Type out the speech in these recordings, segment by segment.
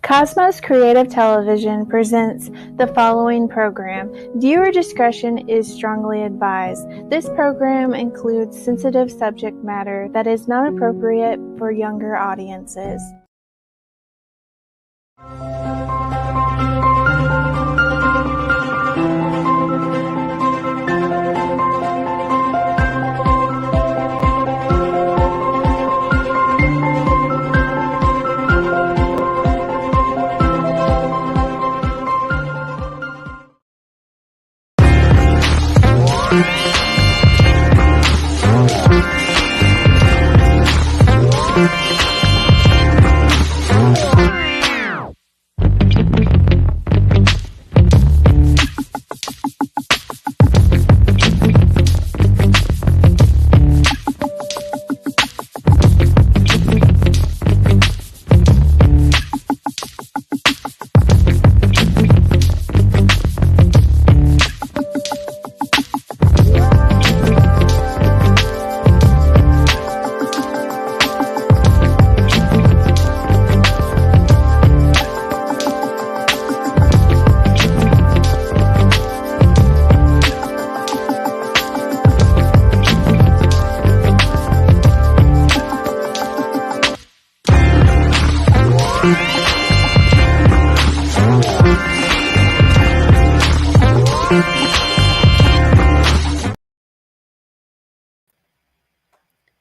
Cosmos Creative Television presents the following program. Viewer discretion is strongly advised. This program includes sensitive subject matter that is not appropriate for younger audiences.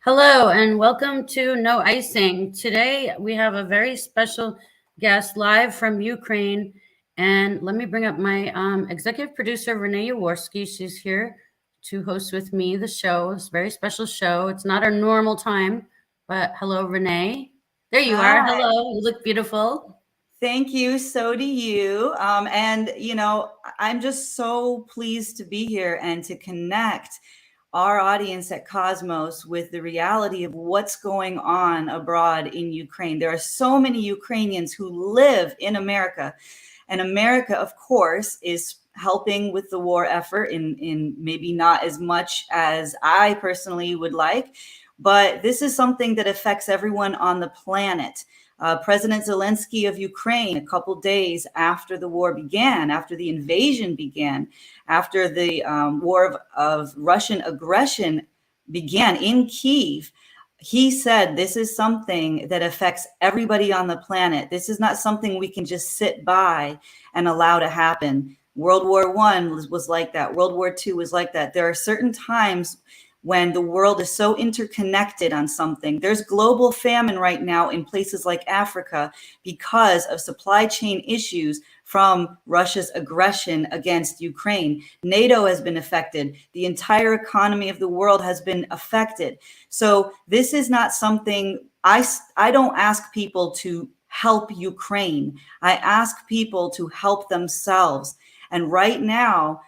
Hello and welcome to No Icing. Today we have a very special guest live from Ukraine. And let me bring up my executive producer, Renee Yaworski. She's here to host with me the show. It's a very special show. It's not our normal time, but hello, Renee. There you are. Hello. You look beautiful. Thank you. So do you. I'm just so pleased to be here and to connect our audience at Cosmos with the reality of what's going on abroad in Ukraine. There are so many Ukrainians who live in America, and America, of course, is helping with the war effort in maybe not as much as I personally would like, but this is something that affects everyone on the planet. President Zelensky of Ukraine, a couple days after the war began, after the invasion began, after the war of Russian aggression began in Kyiv, he said, this is something that affects everybody on the planet. This is not something we can just sit by and allow to happen. World War I was like that. World War II was like that. There are certain times when the world is so interconnected on something. There's global famine right now in places like Africa because of supply chain issues from Russia's aggression against Ukraine. NATO has been affected. The entire economy of the world has been affected. So this is not something, I don't ask people to help Ukraine. I ask people to help themselves. And right now,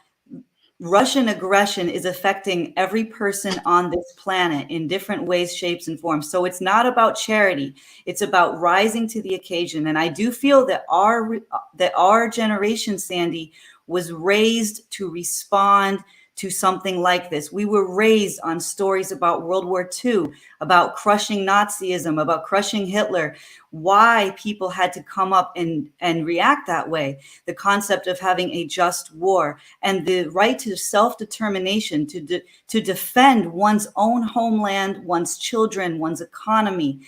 Russian aggression is affecting every person on this planet in different ways, shapes, and forms. So it's not about charity. It's about rising to the occasion. And I do feel that our generation, Sandy, was raised to respond to something like this. We were raised on stories about World War II, about crushing Nazism, about crushing Hitler, why people had to come up and react that way. The concept of having a just war and the right to self-determination, to defend one's own homeland, one's children, one's economy.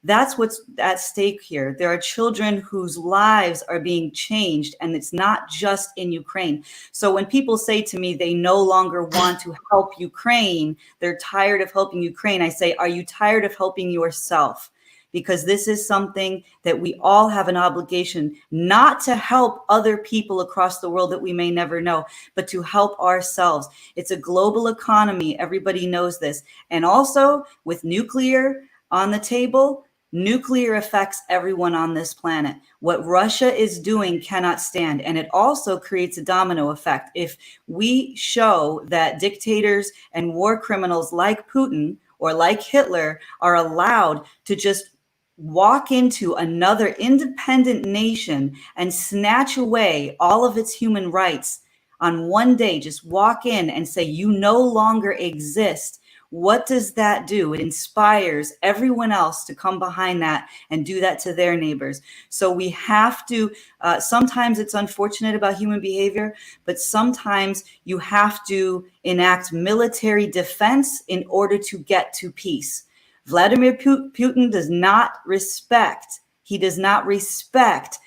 That's what's at stake here. There are children whose lives are being changed, and it's not just in Ukraine. So when people say to me they no longer want to help Ukraine, they're tired of helping Ukraine, I say, are you tired of helping yourself? Because this is something that we all have an obligation not to help other people across the world that we may never know, but to help ourselves. It's a global economy. Everybody knows this. And also with nuclear on the table, nuclear affects everyone on this planet. What Russia is doing cannot stand. And it also creates a domino effect. If we show that dictators and war criminals like Putin or like Hitler are allowed to just walk into another independent nation and snatch away all of its human rights on one day, just walk in and say, you no longer exist. what does that do? It inspires everyone else to come behind that and do that to their neighbors. So we have to, sometimes it's unfortunate about human behavior, but sometimes you have to enact military defense in order to get to peace. Vladimir Putin does not respect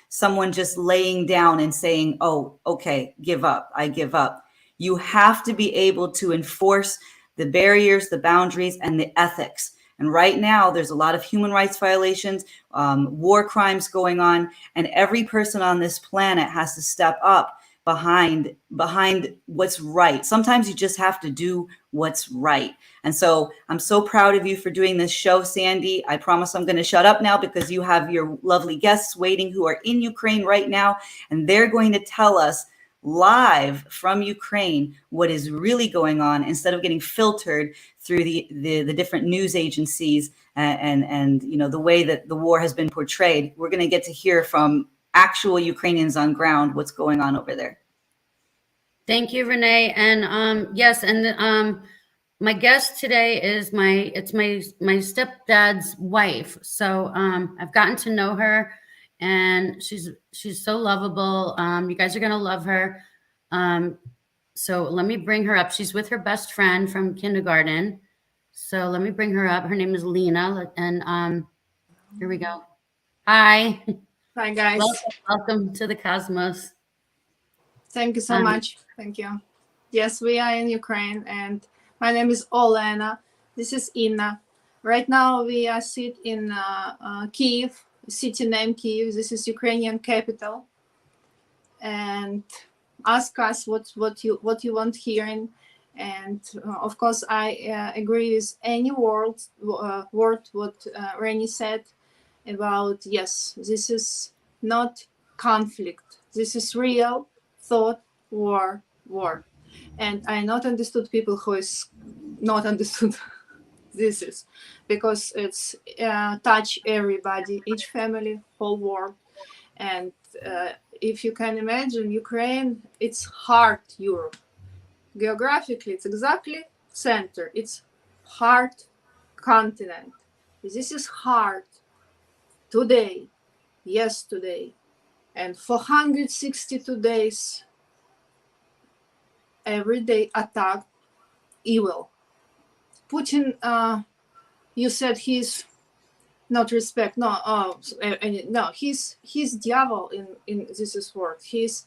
someone just laying down and saying, oh, okay, give up, I give up. You have to be able to enforce the barriers, the boundaries, and the ethics. And right now, there's a lot of human rights violations, war crimes going on, and every person on this planet has to step up behind what's right. Sometimes you just have to do what's right. And so I'm so proud of you for doing this show, Sandy. I promise I'm going to shut up now because you have your lovely guests waiting who are in Ukraine right now, and they're going to tell us live from Ukraine what is really going on instead of getting filtered through the different news agencies and you know the way that the war has been portrayed. We're going to get to hear from actual Ukrainians on ground what's going on over there. Thank you, Renee. And yes, and my guest today is my stepdad's wife. So I've gotten to know her, and she's so lovable. You guys are gonna love her. So let me bring her up. She's with her best friend from kindergarten. So let me bring her up. Her name is Lena, and here we go. Hi. Hi, guys. Welcome to the Cosmos. Thank you so much. Thank you. Yes, we are in Ukraine, and my name is Olena. This is Inna. Right now, we are sit in Kiev, city named Kiev. This is Ukrainian capital, and ask us what you want hearing. And of course, I agree with any word what Reni said about, yes, this is not conflict. This is real thought war. And I not understood people who is not understood this is, because it's touch everybody, each family, whole world. And if you can imagine, Ukraine, it's heart Europe. Geographically, it's exactly center. It's heart continent. This is heart today, yesterday, and 462 days, every day attack, evil. Putin, you said he's not respect. No, no, he's devil in this word. He's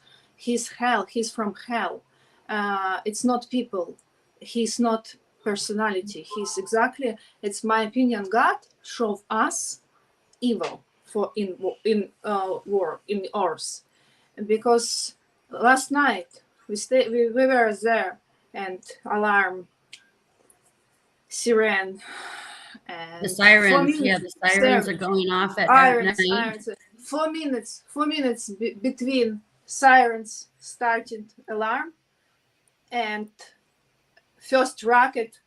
hell. He's from hell. It's not people. He's not personality. He's exactly. It's my opinion. God showed us evil for in war in ours, because last night we were there, and alarm, siren, and The sirens, minutes, yeah, the sirens are going off at night. sirens. 4 minutes between sirens started alarm, and first rocket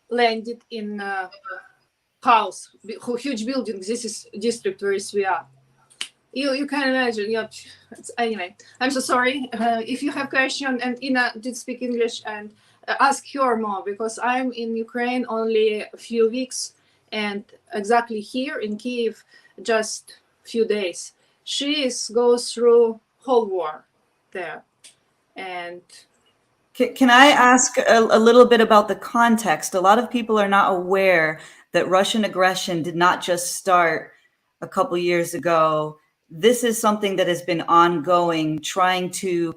landed in house, huge building. This is district where we are. You can imagine. Yeah. Anyway, I'm so sorry. If you have question, and Ina did speak English, and ask her more, because I'm in Ukraine only a few weeks, and exactly here in Kiev just few days. She goes through whole war there. And can I ask a little bit about the context? A lot of people are not aware that Russian aggression did not just start a couple years ago. This is something that has been ongoing, trying to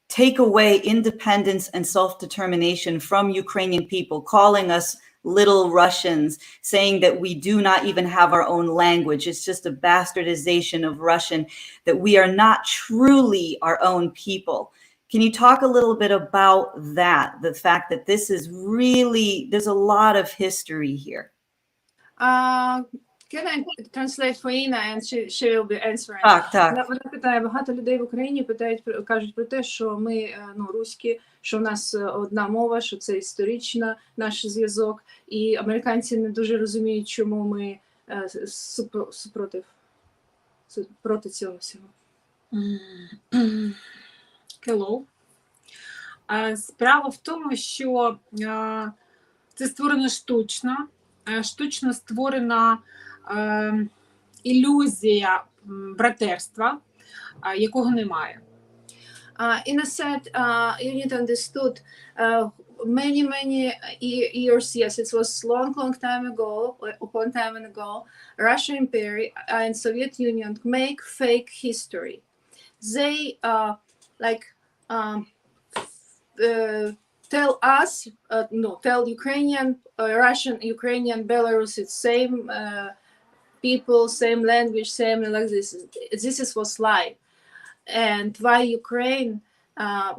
take away independence and self-determination from Ukrainian people, calling us little Russians, saying that we do not even have our own language. It's just a bastardization of Russian, that we are not truly our own people. Can you talk a little bit about that, the fact that this is really, there's a lot of history here? Can I translate for Ina, and she will be answering. Так. Вона питає, багато людей в Україні кажуть про те, що ми руські, що в нас одна мова, що це історична наш зв'язок, і американці не дуже розуміють, чому ми проти цього всього. Hello. Справа в тому, що це створено штучно створена ілюзія братерства, якого немає. Ina said, you need to understood many years. Yes, it was long time ago. Russian Empire and Soviet Union make fake history. They tell us, tell Ukrainian, Russian, Ukrainian, Belarus, it's same people, same language, same like this. This was lie. And why Ukraine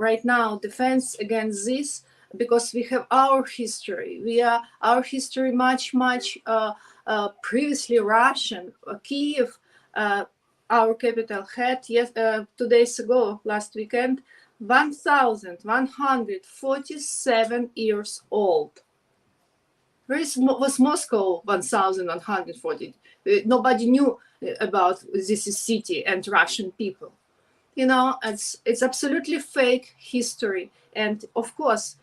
right now defends against this? Because we have our history. Our history much previously Russian. Kiev, our capital, had 2 days ago, last weekend, 1,147 years old. Where was Moscow 1,140? Nobody knew about this city and Russian people. It's absolutely fake history. And of course,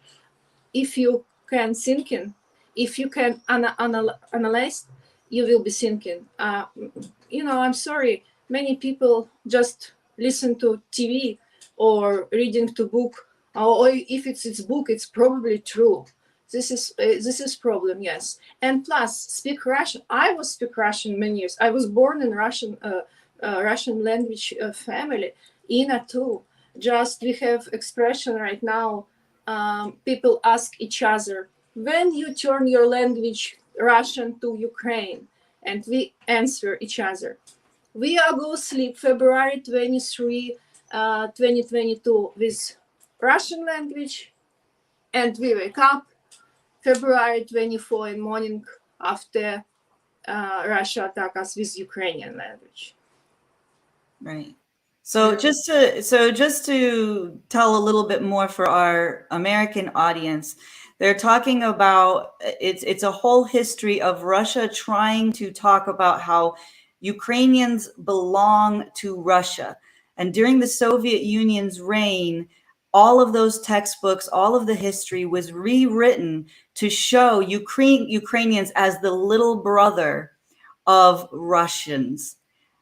if you can thinking, if you can analyze, you will be thinking. I'm sorry, many people just listen to TV or reading to book, or if it's book, it's probably true. This is problem, yes. And plus, speak Russian. I was speak Russian many years. I was born in Russian language family. Ina too. Just we have expression right now. People ask each other, when you turn your language Russian to Ukraine, and we answer each other. We are go sleep February 23, 2022 with Russian language, and we wake up February 24 in morning after Russia attack us with Ukrainian language. Right. So just to tell a little bit more for our American audience, they're talking about it's a whole history of Russia trying to talk about how Ukrainians belong to Russia. And during the Soviet Union's reign, all of those textbooks, all of the history was rewritten to show Ukrainians as the little brother of Russians,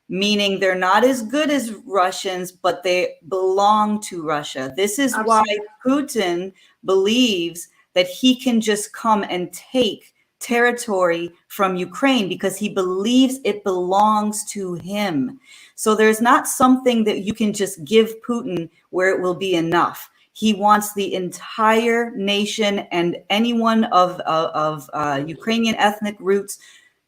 meaning they're not as good as Russians, but they belong to Russia. This is why Putin believes that he can just come and take territory from Ukraine, because he believes it belongs to him. So there's not something that you can just give Putin where it will be enough. He wants the entire nation and anyone of Ukrainian ethnic roots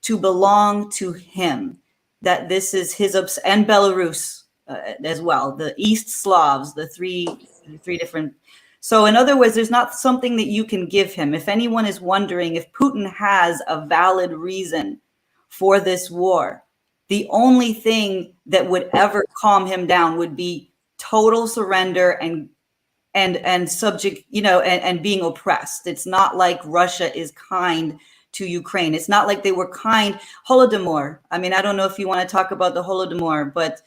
to belong to him. That this is his and Belarus as well, the East Slavs, the three different. So in other words, there's not something that you can give him. If anyone is wondering if Putin has a valid reason for this war, the only thing that would ever calm him down would be total surrender and subject, and being oppressed. It's not like Russia is kind to Ukraine. It's not like they were kind. Holodomor. I mean, I don't know if you want to talk about the Holodomor, but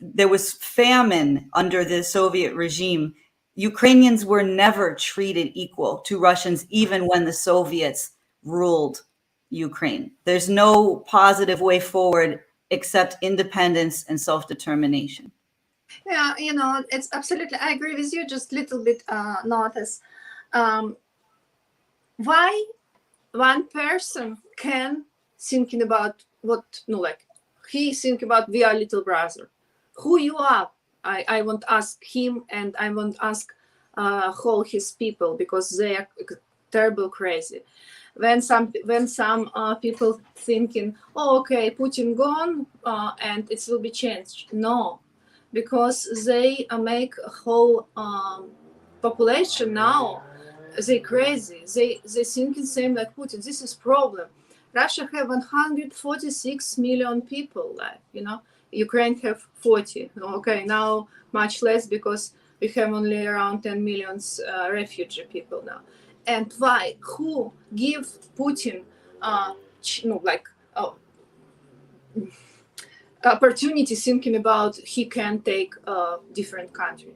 there was famine under the Soviet regime. Ukrainians were never treated equal to Russians, even when the Soviets ruled Ukraine. There's no positive way forward except independence and self-determination. Yeah, it's absolutely, I agree with you, just a little bit notice. Why one person can thinking about he think about we are little brother. Who you are? I want to ask him, and I want to ask all his people, because they are terrible crazy. When some people thinking, oh, okay, Putin gone and it will be changed. No, because they make a whole population now. They crazy. They thinking same like Putin. This is problem. Russia have 146 million people live. Ukraine have 40. Okay, now much less, because we have only around 10 million refugee people now. And why? Who give Putin opportunity thinking about he can take a different country?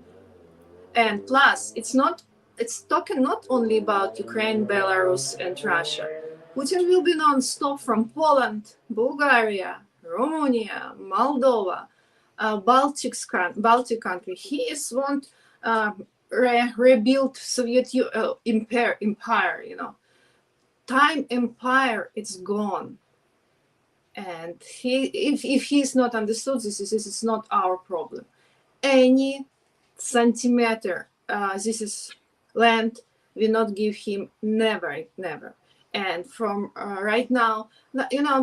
And plus, it's talking not only about Ukraine, Belarus, and Russia. Putin will be non-stop from Poland, Bulgaria, Romania, Moldova, Baltic country. He is want rebuild Soviet empire. Time empire, it's gone. And if he's not understood, this is not our problem. Any centimeter, this is land, we not give him, never. And from right now,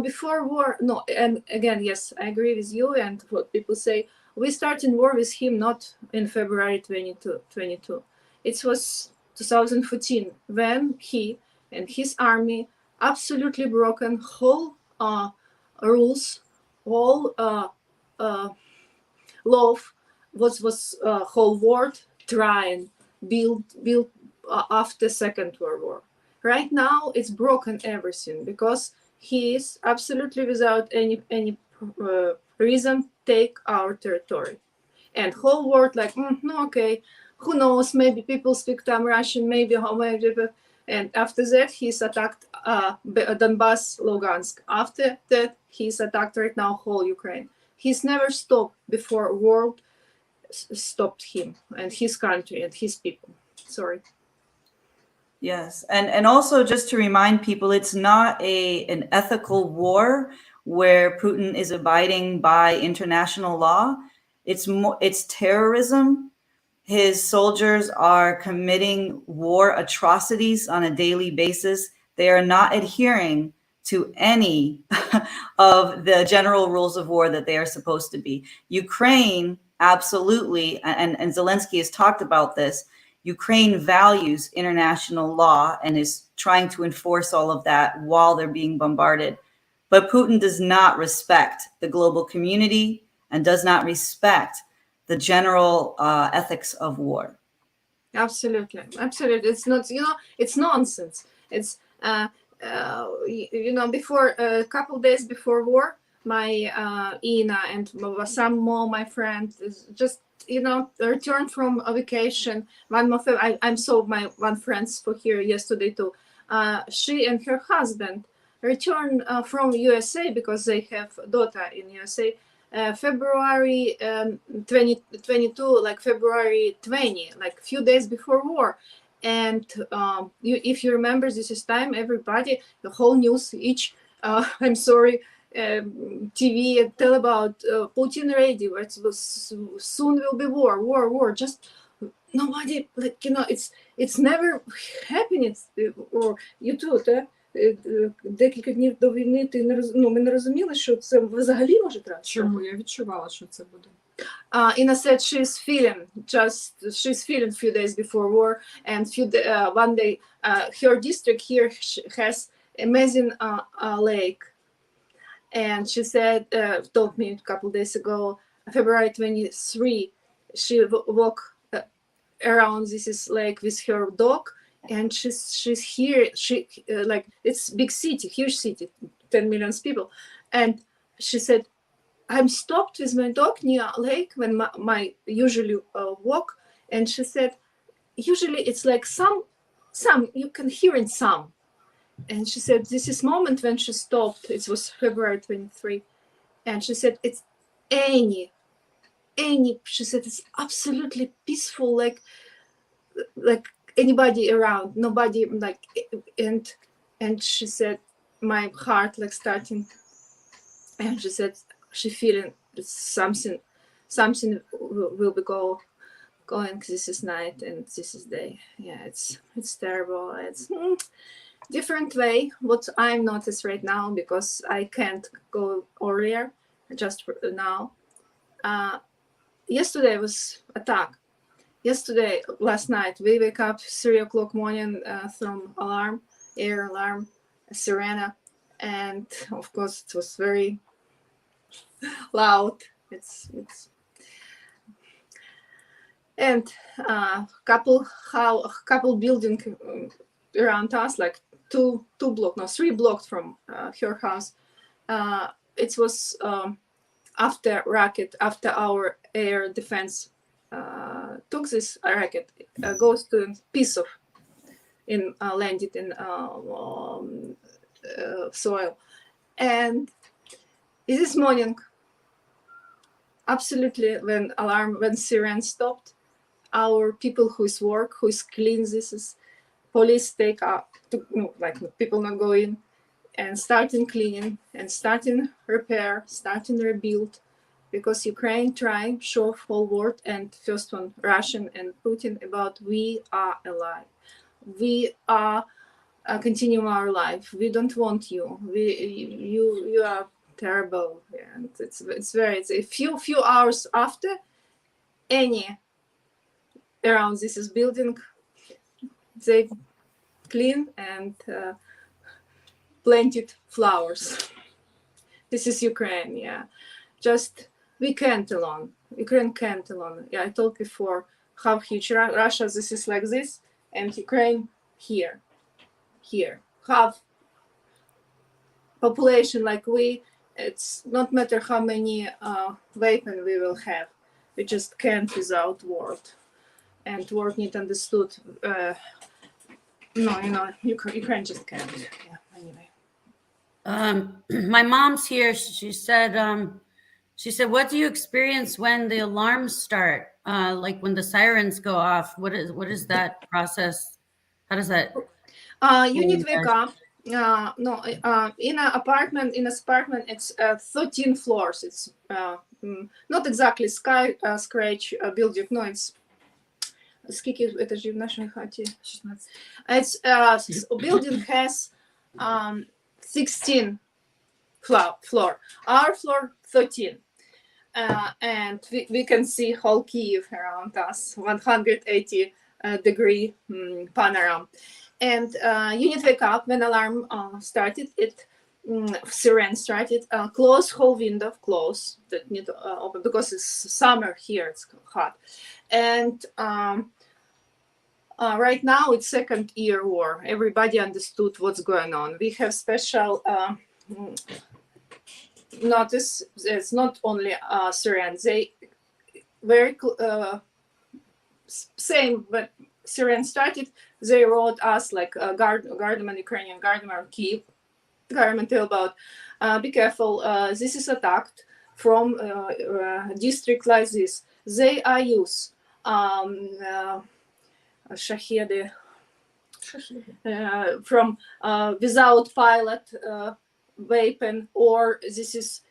before war, no, and again, yes, I agree with you and what people say. We started war with him not in February 22. It was 2014 when he and his army absolutely broken whole rules, all law was whole world trying build after Second World War. Right now, it's broken everything because he is absolutely without any reason take our territory, and whole world like no, okay, who knows? Maybe people speak Russian, maybe how maybe. And after that, he's attacked Donbass, Lugansk. After that, he's attacked right now whole Ukraine. He's never stopped before world stopped him and his country and his people. Sorry. Yes, and also just to remind people, it's not an ethical war where Putin is abiding by international law. It's terrorism. His soldiers are committing war atrocities on a daily basis. They are not adhering to any of the general rules of war that they are supposed to be. Ukraine, absolutely, and Zelensky has talked about this. Ukraine values international law and is trying to enforce all of that while they're being bombarded. But Putin does not respect the global community and does not respect the general ethics of war. Absolutely. It's not, it's nonsense. It's, before a couple days before war, my Ina and some more my friends just returned from a vacation. One of them, I'm so my one friends for here yesterday too. She and her husband returned from USA because they have a daughter in USA. February 2022, like February 20, like few days before war. And if you remember, this is time everybody, the whole news, I'm sorry, TV tell about Putin ready. It was soon will be war. Just nobody it's never happening. Or you too, декілька днів до війни ти ми не розуміли, що це взагалі може трапитися. Чому? Я відчувала, що це буде. Ina said she's feeling few days before war, and one day her district here has amazing lake, and she said told me a couple days ago, February 23, she walked around this lake with her dog, and she's here. She like it's big city, huge city, 10 million people, and she said, I'm stopped with my dog near lake when my usually walk, and she said, usually it's like some you can hear in some, and she said this is moment when she stopped. It was February 23, and she said it's any. She said it's absolutely peaceful, like anybody around, nobody like, and she said my heart like starting, and she said she feeling something will be going. This is night and this is day. Yeah, it's terrible. It's different way what I'm noticed right now, because I can't go earlier, just now. Yesterday was attack. Last night we wake up 3 o'clock morning from air alarm, sirena, and of course it was very loud. It's and couple building around us, like three blocks from her house. It was after our air defense took this racket, goes to a piece of landed in soil. And this morning, absolutely, when siren stopped, our people who's work, who's clean this is, police take up, people not go in, and starting cleaning and starting repair, starting rebuild, because Ukraine trying show whole world, and first one Russian and Putin, about we are alive, we are continue our life, we don't want you, you are terrible. And it's a few hours after, any around this is building, they clean and planted flowers. This is Ukraine, yeah. Just we can't alone. Ukraine can't alone. Yeah, I told before how huge Russia. This is like this, and Ukraine here. Have population like we. It's not matter how many weapon we will have. We just can't without word, and word need understood. No, Ukraine just can't. Yeah, anyway. My mom's here. She said, what do you experience when the alarms start? Like when the sirens go off, what is that process? How does that? You need to wake up. No, in an apartment, it's 13 floors. It's not exactly scratch building. No, it's скільки этажів в нашій хаті? 16. It's building has 16 floor. Our floor 13. And we can see whole Kyiv around us, 180 degree panorama. And you need to wake up when alarm started. Siren started. Close whole window, close. That need to open because it's summer here. It's hot. And right now it's second year war. Everybody understood what's going on. We have special notice. It's not only siren. They very same, but siren started. They wrote us like Guardian, Ukrainian Guardian, Kyiv government about be careful. This is attacked from district like this. They are used Shahedi from without pilot weapon, or this is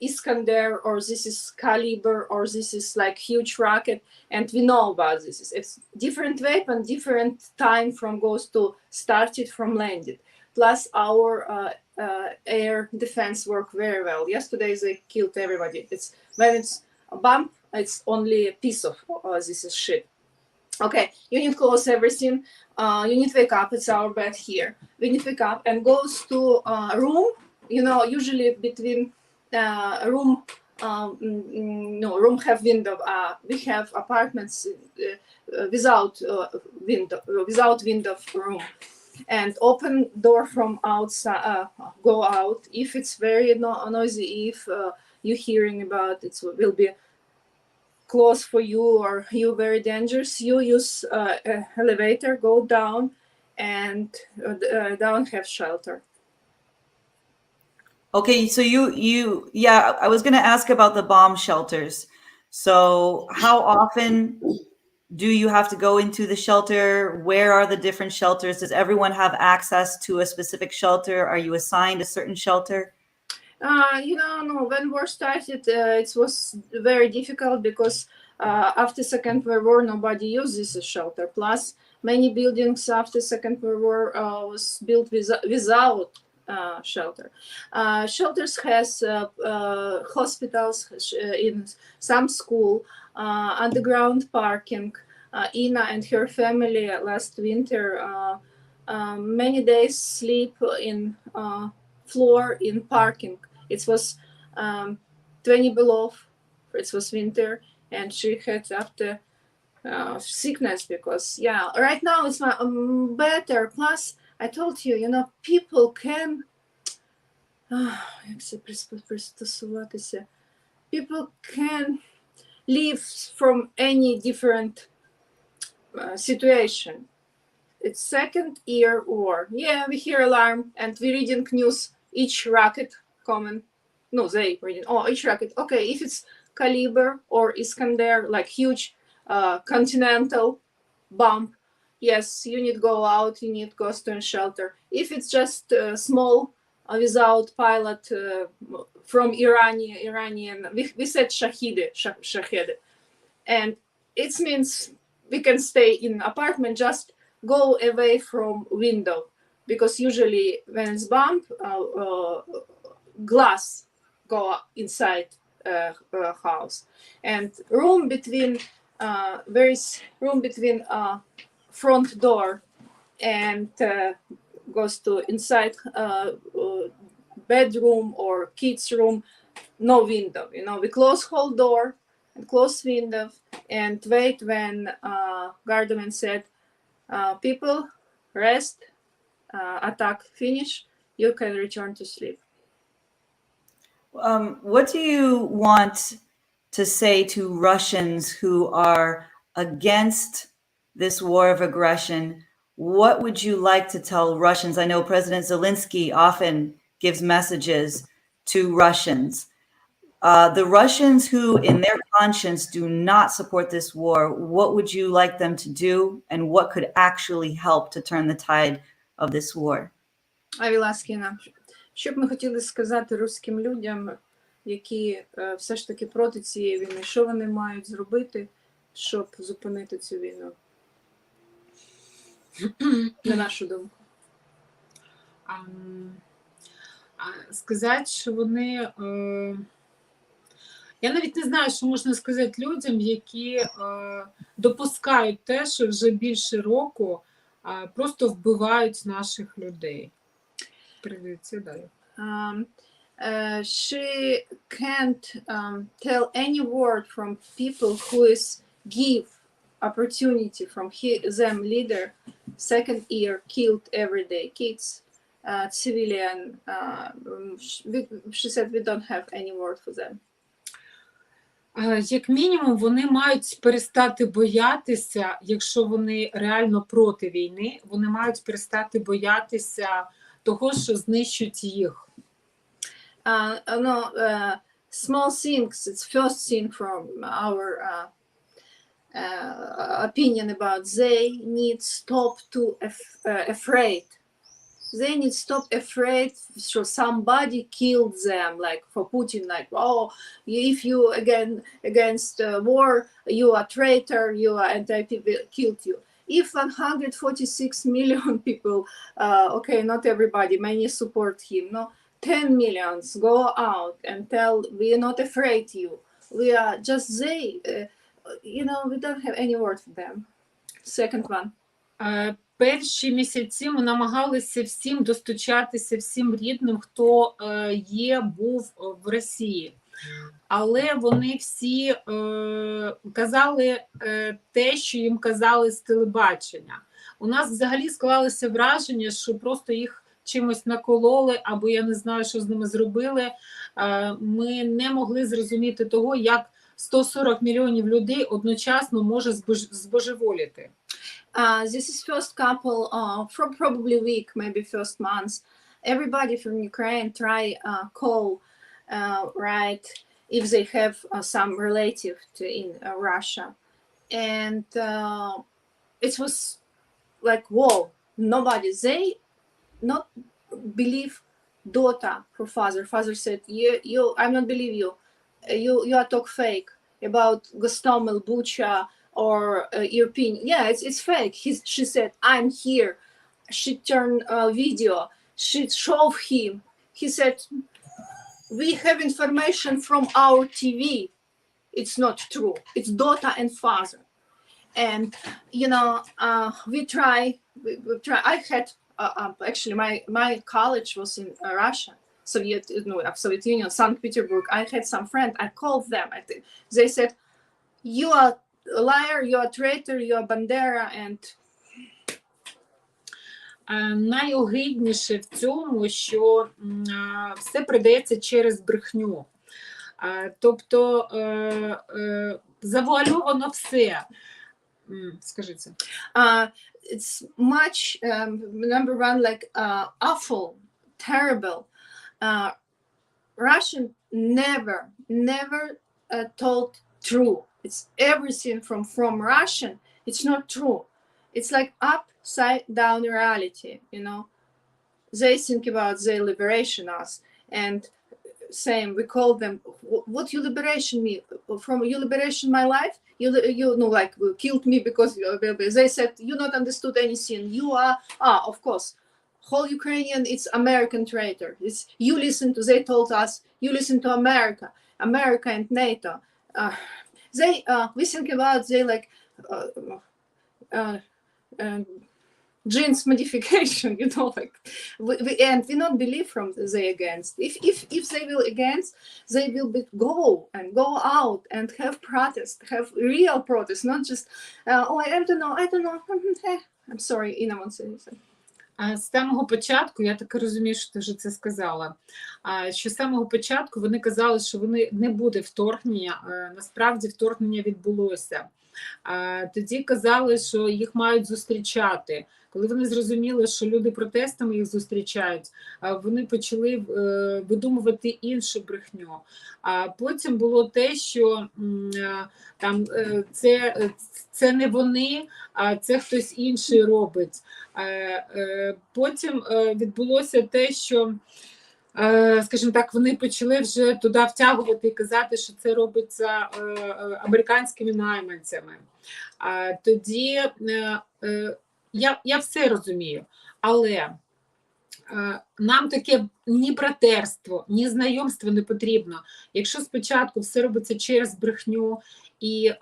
Iskander, or this is Caliber, or this is like huge rocket, and we know about this. It's different weapon, different time from goes to started from landed. Plus our air defense work very well. Yesterday they killed everybody. It's when it's a bomb, it's only a piece of this is shit. Okay, you need to close everything. You need to wake up. It's our bed here. We need to wake up and goes to room. You know, usually between room, room have window. We have apartments without window room, and open door from outside. Go out if it's very noisy. If you're hearing about it, will be close for you, or you very dangerous. You use elevator, go down, and down have shelter. Okay, so you I was going to ask about the bomb shelters. So how often do you have to go into the shelter? Where are the different shelters? Does everyone have access to a specific shelter? Are you assigned a certain shelter? No, when war started, it was very difficult because after Second World War, nobody uses a shelter. Plus, many buildings after Second World War was built without shelter. Shelters has hospitals, in some school, underground parking. Ina and her family last winter many days sleep in floor in parking. It was 20 below. It was winter, and she had after sickness because right now it's better. Plus, I told you, people can. People can lives from any different situation. It's second year war. Yeah, we hear alarm and we reading news. Each rocket common. No, they reading. Oh, each rocket. Okay, if it's Caliber or Iskander, like huge continental bomb, yes, you need go out. You need go to shelter. If it's just small without pilot from Iranian, we said Shahid, and it means we can stay in apartment, just go away from window, because usually when it's bomb, glass go inside house, and room between room between front door and goes to inside bedroom or kids room, no window. We close whole door and close window and wait when guardsman said, people rest, attack finish, you can return to sleep. What do you want to say to Russians who are against this war of aggression? What would you like to tell Russians? I know President Zelensky often gives messages to Russians. The Russians who, in their conscience, do not support this war, what would you like them to do, and what could actually help to turn the tide of this war? I will ask you now. Що б ми хотіли сказати руським людям, які все ж таки проти цієї війни? Що вони мають зробити, щоб зупинити цю війну? На нашу думку. Сказати, що вони... Я навіть не знаю, що можна сказати людям, які допускають те, що вже більше року просто вбивають наших людей. Передивіться далі. She can't tell any word from people who is give opportunity from them leader. Second year killed every day kids, civilian. She said we don't have any word for them. Як мінімум, вони мають перестати боятися, якщо вони реально проти війни, вони мають перестати боятися того, що знищуть їх. Small things, it's first thing from our opinion about they need stop to afraid. They need stop afraid so somebody killed them, like for Putin, like, oh, if you against war, you are traitor, you are anti-people, killed you. If 146 million people, okay, not everybody, many support him, no, 10 millions go out and tell we are not afraid you. We are just they, we don't have any word for them. Second one. Перші місяці ми намагалися всім достучатися, всім рідним, хто був в Росії. Але вони всі казали те, що їм казали з телебачення. У нас взагалі склалося враження, що просто їх чимось накололи, або я не знаю, що з ними зробили. Ми не могли зрозуміти того, як 140 мільйонів людей одночасно може збожеволіти. This is first couple, from probably week, maybe first month. Everybody from Ukraine try call, right, if they have some relative in Russia. And it was like, whoa, nobody, they not believe daughter for father. Father said, I'm not believe you. You are talk fake about Gostomel, Bucha, or European. Yeah, it's fake. She said, I'm here. She turned video. She showed him. He said, we have information from our TV. It's not true. It's daughter and father. And, we try. I had, actually, my college was in Russia, Soviet Union, St. Petersburg. I had some friends. I called them. They said, you are a liar, you are traitor, you are Bandera, and... Найогидніше в цьому, що все передається через брехню. Тобто завуальовано все. Скажи це. It's much, number one, like awful, terrible. Russian never told true. It's everything from Russian. It's not true. It's like upside down reality, you know. They think about their liberation us, and same, we call them, what you liberation me from? You liberation my life? You know, like killed me because they said you not understood anything. You are of course whole Ukrainian, it's American traitor. It's you listen to, they told us, you listen to America and NATO. We think about they like genes modification, you know, like and we not believe from they against. If they will against, they will go out and have protest, have real protest, not just I don't know. I'm sorry, Inna wants to say something. З самого початку, я так розумію, що ти вже це сказала, що з самого початку вони казали, що не буде вторгнення, насправді вторгнення відбулося. Тоді казали, що їх мають зустрічати. Коли вони зрозуміли, що люди протестами їх зустрічають, вони почали видумувати іншу брехню. А потім було те, що там це не вони, а це хтось інший робить. Потім відбулося те, що, скажімо так, вони почали вже туди втягувати і казати, що це робиться американськими найманцями. Тоді я все розумію, але нам таке ні братерство, ні знайомство не потрібно. Якщо спочатку все робиться через брехню і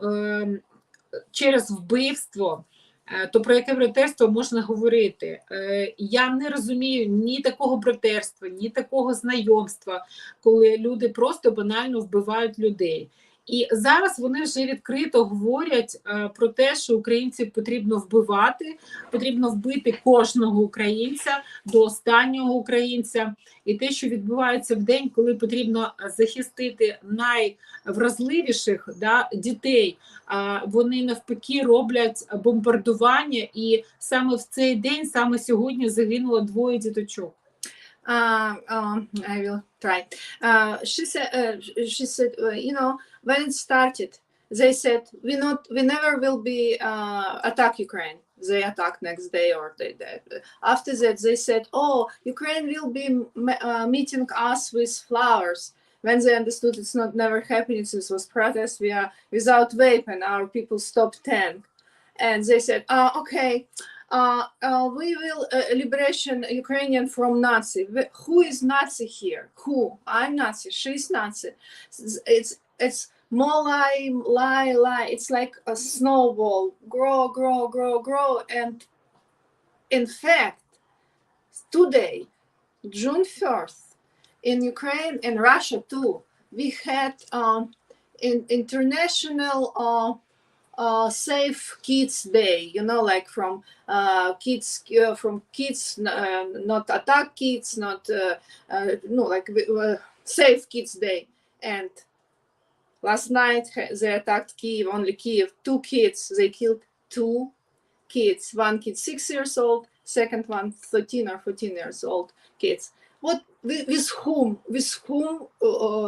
через вбивство, то про яке братерство можна говорити? Я не розумію ні такого братерства, ні такого знайомства, коли люди просто банально вбивають людей. І зараз вони вже відкрито говорять про те, що українців потрібно вбивати, потрібно вбити кожного українця, до останнього українця. І те, що відбувається в день, коли потрібно захистити найвразливіших дітей, вони навпаки роблять бомбардування, і саме в цей день, саме сьогодні загинуло 2 діточок. I will try. She said, you know, when it started, they said we never will be attack Ukraine. They attacked next day or they did. After that, they said, oh, Ukraine will be meeting us with flowers. When they understood it's not never happening, this was protest. We are without weapon. Our people stopped tank, and they said, okay. We will liberation Ukrainian from Nazi. Who is Nazi here? Who? I'm Nazi. She's Nazi. It's more lie. It's like a snowball. Grow. And in fact, today, June 1st, in Ukraine and Russia too, we had international Safe Kids Day, you know, like from kids, not attack kids, not like Safe Kids Day. And last night they attacked Kyiv, only Kyiv, 2 kids. They killed 2 kids. One kid 6 years old, second one 13 or 14 years old kids. What with whom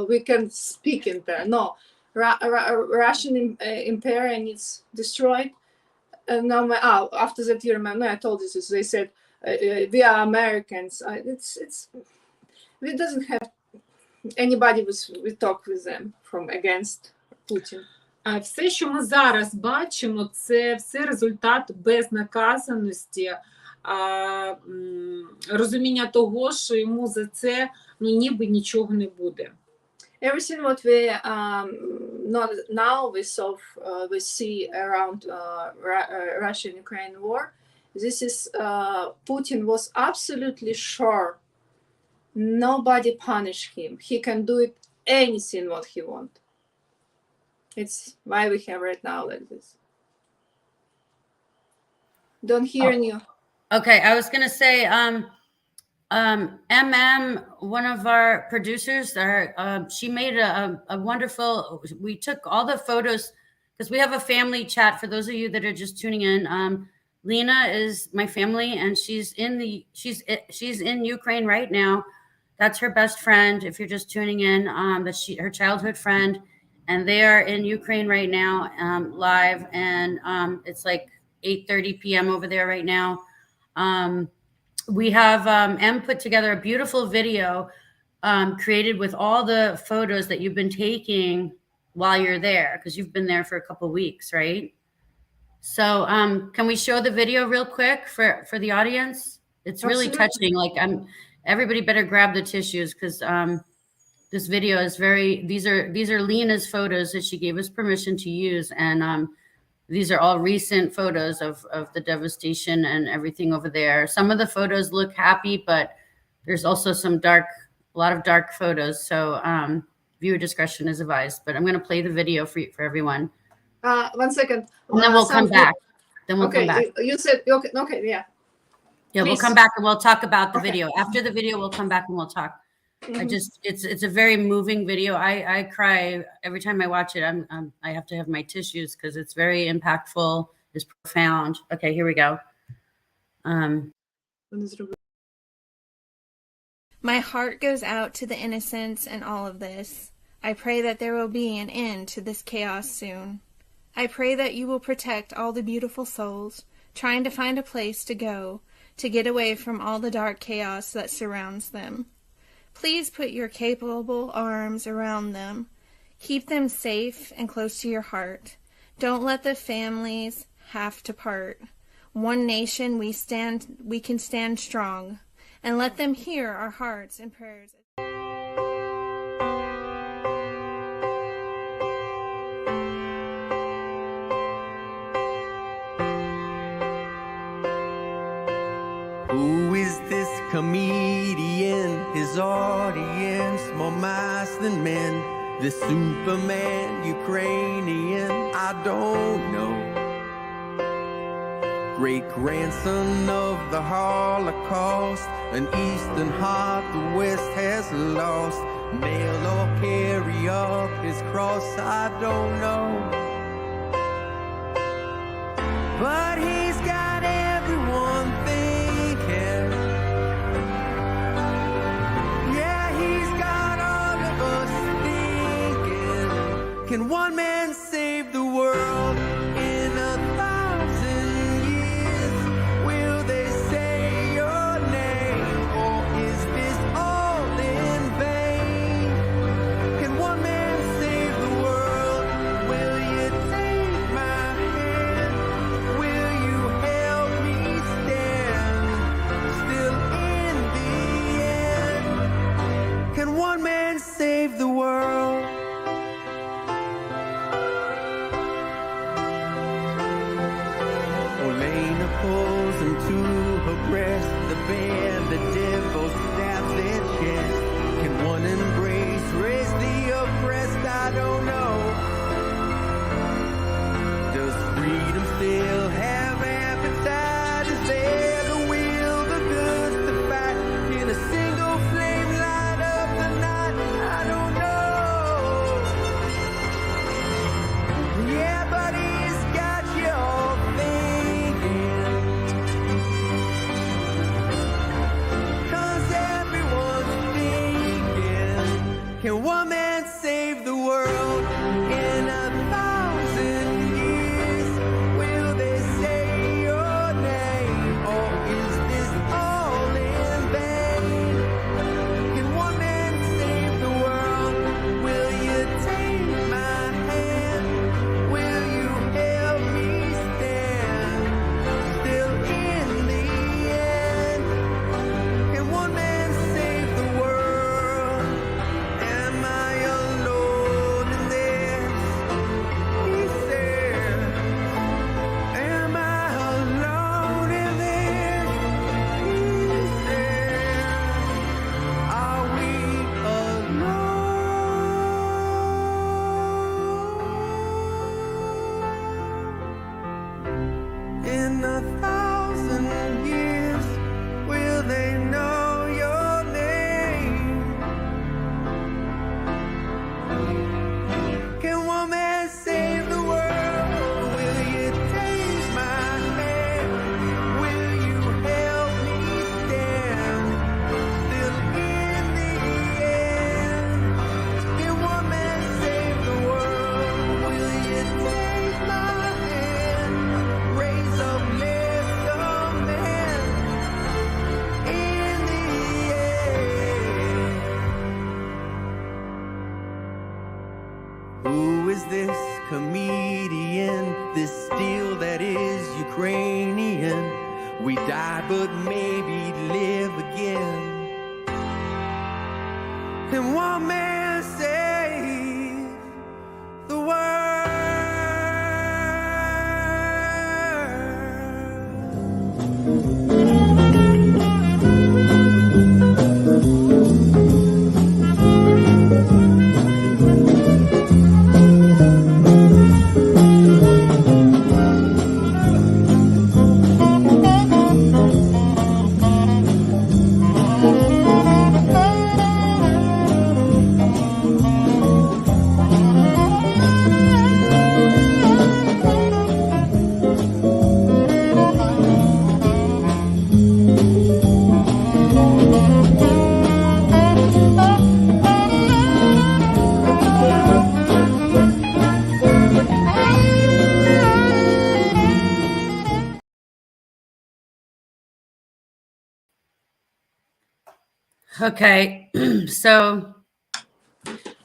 we can speak in there? No. Russian Imperium is destroyed. Now, after that, you remember, I told you this. They said we are Americans. We doesn't have anybody. We talk with them from against Putin. Все, що ми зараз бачимо, це все результат безнаказаності, розуміння того, що йому за це ніби нічого не буде. Everything what we we see around Russia-Ukraine war, this is Putin was absolutely sure nobody punish him. He can do it anything what he want. It's why we have right now like this. Don't hear you. Okay, I was gonna say One of our producers, she made a wonderful, we took all the photos because we have a family chat for those of you that are just tuning in. Lena is my family and she's in Ukraine right now. That's her best friend. If you're just tuning in, that's her childhood friend, and they are in Ukraine right now, live. And it's like 8:30 p.m. over there right now. We have M put together a beautiful video created with all the photos that you've been taking while you're there, because you've been there for a couple weeks, right? So can we show the video real quick for the audience? It's really touching. Like everybody better grab the tissues because this video is these are Lena's photos that she gave us permission to use. And these are all recent photos of the devastation and everything over there. Some of the photos look happy, but there's also a lot of dark photos. So viewer discretion is advised, but I'm going to play the video for everyone. 1 second. And then we'll come back. Then we'll come back. You said, okay, yeah. Yeah, Please. we'll come back and we'll talk about the video. After the video, we'll come back and we'll talk. It's a very moving video. I cry every time I watch it. I have to have my tissues because it's very impactful. It's profound. Okay, here we go. My heart goes out to the innocents in all of this. I pray that there will be an end to this chaos soon. I pray that you will protect all the beautiful souls trying to find a place to go to get away from all the dark chaos that surrounds them. Please put your capable arms around them. Keep them safe and close to your heart. Don't let the families have to part. One nation we can stand strong, and let them hear our hearts and prayers. Who is this comedian? His audience, more mice than men. The Superman, Ukrainian, I don't know. Great-grandson of the Holocaust, an Eastern heart the West has lost. Nail or carry up his cross, I don't know. But he's got everyone thinking. Yeah, he's got all of us thinking. Can one man save the world in 1,000 years? Will they say your name, or is this all in vain? Can one man save the world? Will you take my hand? Will you help me stand? Still in the end, can one man save the world? Olena pulls him to her breast. The band, the devil stabs their chest. Can one embrace, raise the oppressed? I don't know. Does freedom still have appetite? Is there the will, the goods to fight? Can a single flame light up the night? I don't know. Yeah, but he's got you all thinking. 'Cause everyone's thinking. Can one man save the world in 1,000 years? Will they say your name, or is this all in vain? Can one man save the world? Will you take my hand? Will you help me stand? Still in the end, can one man save the world? Am I alone in this? He said, am I alone in this? He said, are we alone? In 1,000 years, will they know your Who is this comedian, this steel that is Ukrainian? We die but maybe live again. Can one man save the world? Okay, so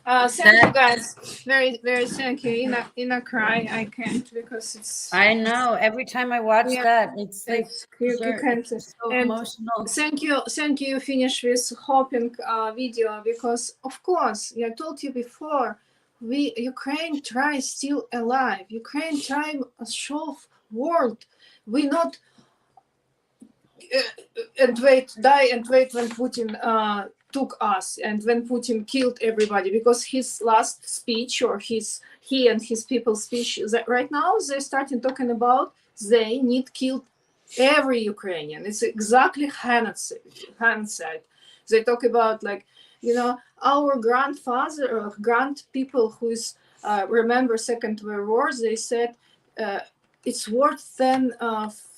Thank you guys. Very, very thank you. Ina cry. I can't because it's. I know every time I watch Yeah, that, it's like you can't. it's so And emotional. thank you. Finish with hopping video because of course I told you before. Ukraine try still alive. Ukraine try show world. We not die and wait when Putin took us and when Putin killed everybody, because his last speech or he and his people's speech that right now they're starting talking about they need kill every Ukrainian. It's exactly genocide. They talk about like our grandfather or grand people who is remember Second World War. They said it's worse than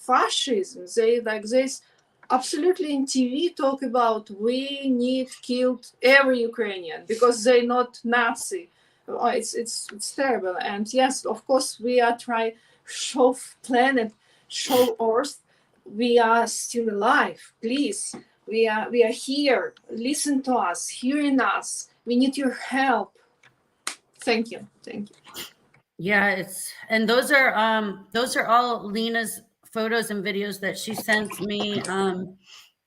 fascism. They like this absolutely in TV talk about we need killed every Ukrainian because they're not Nazi. Oh, it's terrible. And yes, of course we are trying show planet, show Earth. We are still alive. Please, we are here. Listen to us, hearing us. We need your help. Thank you. Yeah, and those are all Lena's photos and videos that she sent me.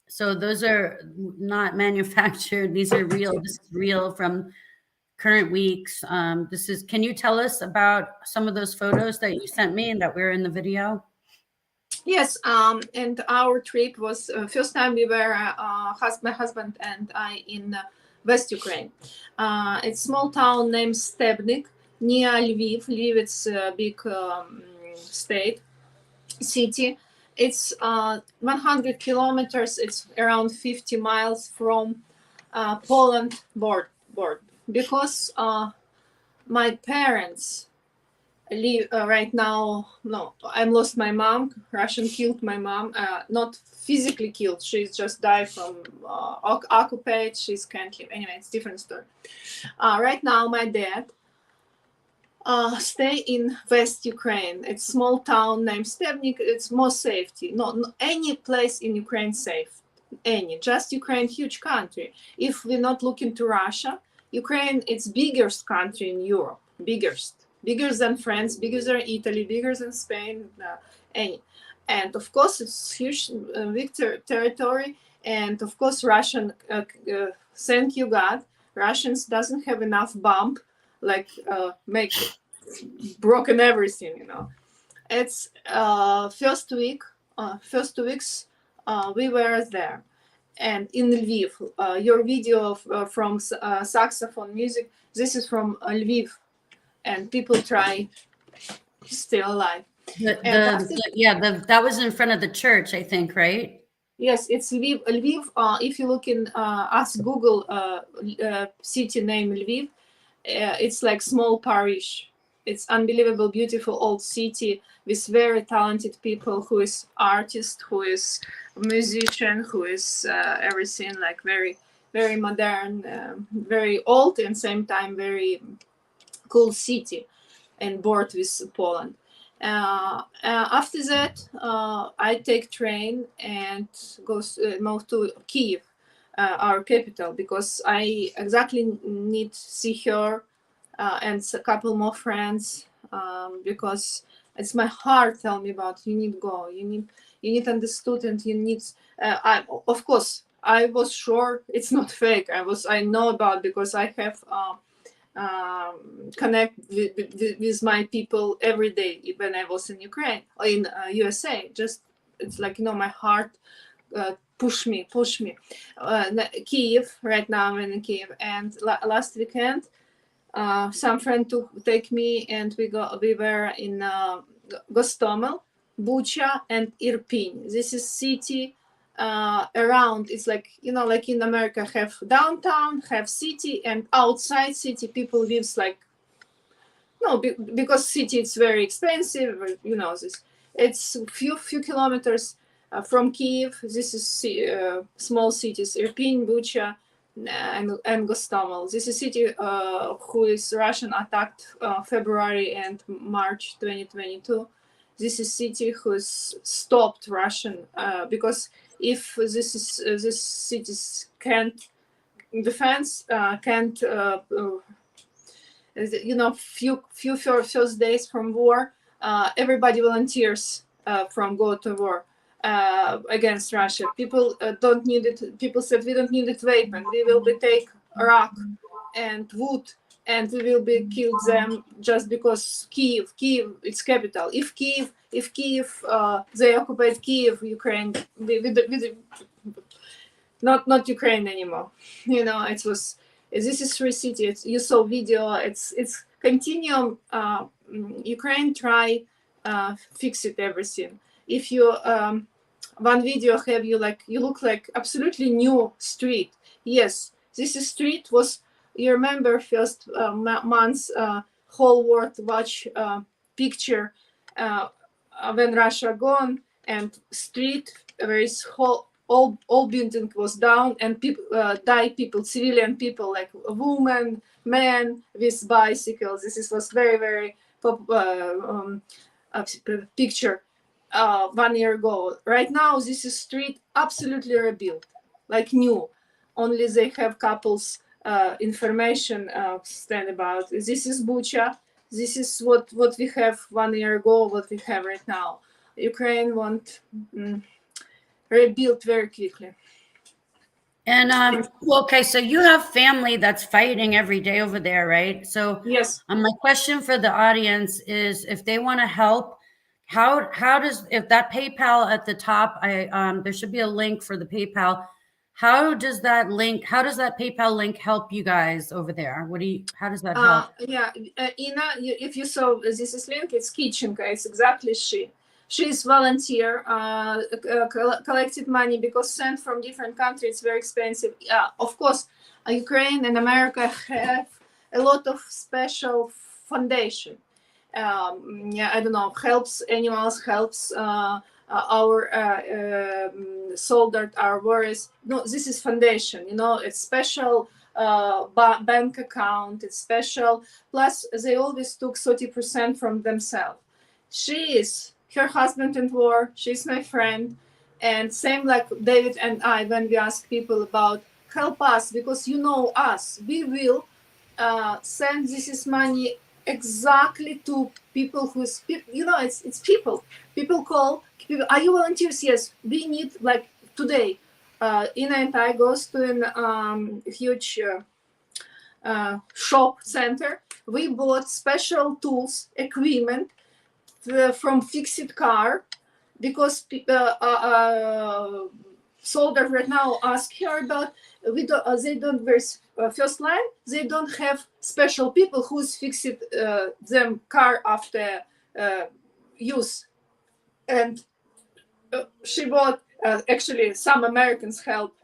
So those are not manufactured. These are real. This is real from current weeks. Can you tell us about some of those photos that you sent me and that were in the video? Yes, and our trip was first time we were my husband and I in West Ukraine. It's small town named Stebnik near Lviv. Lviv, it's a big city. It's 100 kilometers. It's around 50 miles from Poland board because my parents live right now. No, I lost my mom. Russian killed my mom. Not physically killed. She's just died from occupied. She's can't live. Anyway, it's different story. Right now, my dad stay in West Ukraine. It's small town named Stebnik. It's more safety. No, any place in Ukraine safe. Just Ukraine, huge country. If we're not looking to Russia, Ukraine, it's biggest country in Europe. Bigger than France, bigger than Italy, bigger than Spain. And of course, it's huge victor territory. And of course, Russian. Thank you God, Russians doesn't have enough bomb like make broken everything. It's first 2 weeks we were there, and in Lviv. Your video from saxophone music, this is from Lviv, and people try still alive. That was in front of the church, I think, right? Yes, it's Lviv. Lviv. If you look in ask Google city name Lviv, it's like small parish. It's unbelievable, beautiful old city with very talented people. Who is artist, who is musician, who is everything like very, very modern, very old, and same time very cool city, and board with Poland. After that, I take train and move to Kiev, our capital, because I exactly need to see her and a couple more friends, because it's my heart tell me about, you need go, you need understood, and you need, of course I was sure it's not fake. I know about, because I have connect with my people every day when I was in Ukraine or in USA. Just it's like, my heart push me. Kiev right now, I'm in Kiev, and last weekend some friend take me, and we were in Gostomel, Bucha, and Irpin. This is city around. It's like, like in America, have downtown, have city, and outside city people lives like, no, because city it's very expensive. This. It's few kilometers from Kiev. This is small cities: Irpin, Bucha, and Gostomel. This is city who is Russian attacked February and March 2022. This is city who's stopped Russian because if this cities can't defense, can't few first days from war, everybody volunteers from go to war against Russia. People don't need it. People said we don't need it weapon. We will be take rock and wood, and we will be kill them just because Kiev it's capital. If Kiev they occupied Kiev, Ukraine, not Ukraine anymore. It was. This is free city. You saw video. It's continuum. Ukraine try fix it everything. If you one video have you look like absolutely new street. Yes, this street was. You remember first months whole world watch picture when Russia gone, and street where is whole all building was down, and people people, civilian people, like women, men with bicycles. This was very, very picture 1 year ago. Right now, this is street absolutely rebuilt, like new. Only they have couples information stand about. This is Bucha. This is what we have 1 year ago, what we have right now. Ukraine want rebuild very quickly. And okay, so you have family that's fighting every day over there, right? So yes, my question for the audience is, if they want to help, how does, if that PayPal at the top, there should be a link for the PayPal. How does that PayPal link help you guys over there? How does that help? Yeah, Ina, if you saw this is link, it's Kitchenka. It's exactly she. She's volunteer, collected money, because sent from different countries, it's very expensive. Of course, Ukraine and America have a lot of special foundation. I don't know, helps animals, helps our soldiers, our warriors. No, this is foundation. It's special bank account. It's special. Plus, they always took 30% from themselves. She is. Her husband in war, she's my friend, and same like David and I, when we ask people about help us, because us, we will send this money exactly to people who's, it's people call people, are you volunteers? Yes, we need, like today Ina and I goes to an huge shop center. We bought special tools, equipment from fixed car, because soldiers right now ask her about, they don't wear first line, they don't have special people who's fixed them car after use. And she bought, actually some Americans help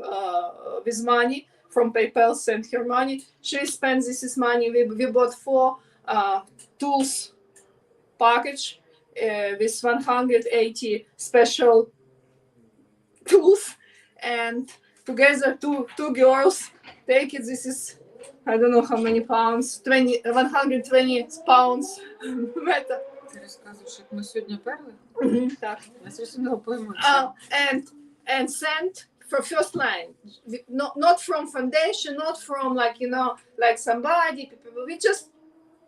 with money from PayPal, send her money. She spends this money. We bought 4 tools package with 180 special tools, and together two girls take it. This is, I don't know how many pounds, 120 pounds metal. Ти розказуєш, як ми сьогодні перли? Так. Я зрозуміла по And sent for first line, not from foundation, not from like somebody. We just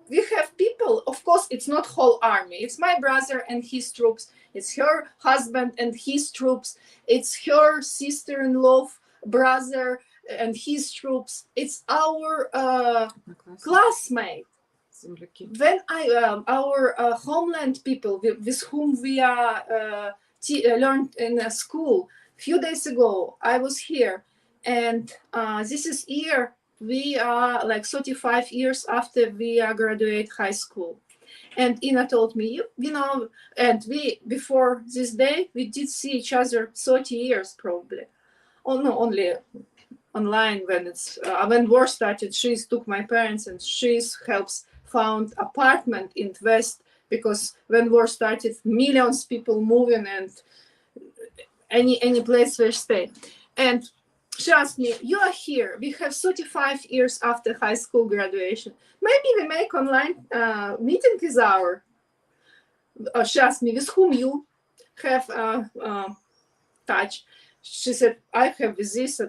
we have people, of course, it's not whole army. It's my brother and his troops. It's her husband and his troops. It's her sister-in-law, brother and his troops. It's our classmate. When our homeland people with whom we are learned in school, few days ago, I was here, and this is year we are like 35 years after we graduate high school. And Ina told me, you know, and we, before this day, we did see each other 30 years probably. Oh no, only online when it's when war started. She took my parents and she helps found apartment in West, because when war started, millions people moving and any place where stay. And she asked me, you are here, we have 35 years after high school graduation, maybe we make online meeting with our she asked me, with whom you have touch. She said, I have with this,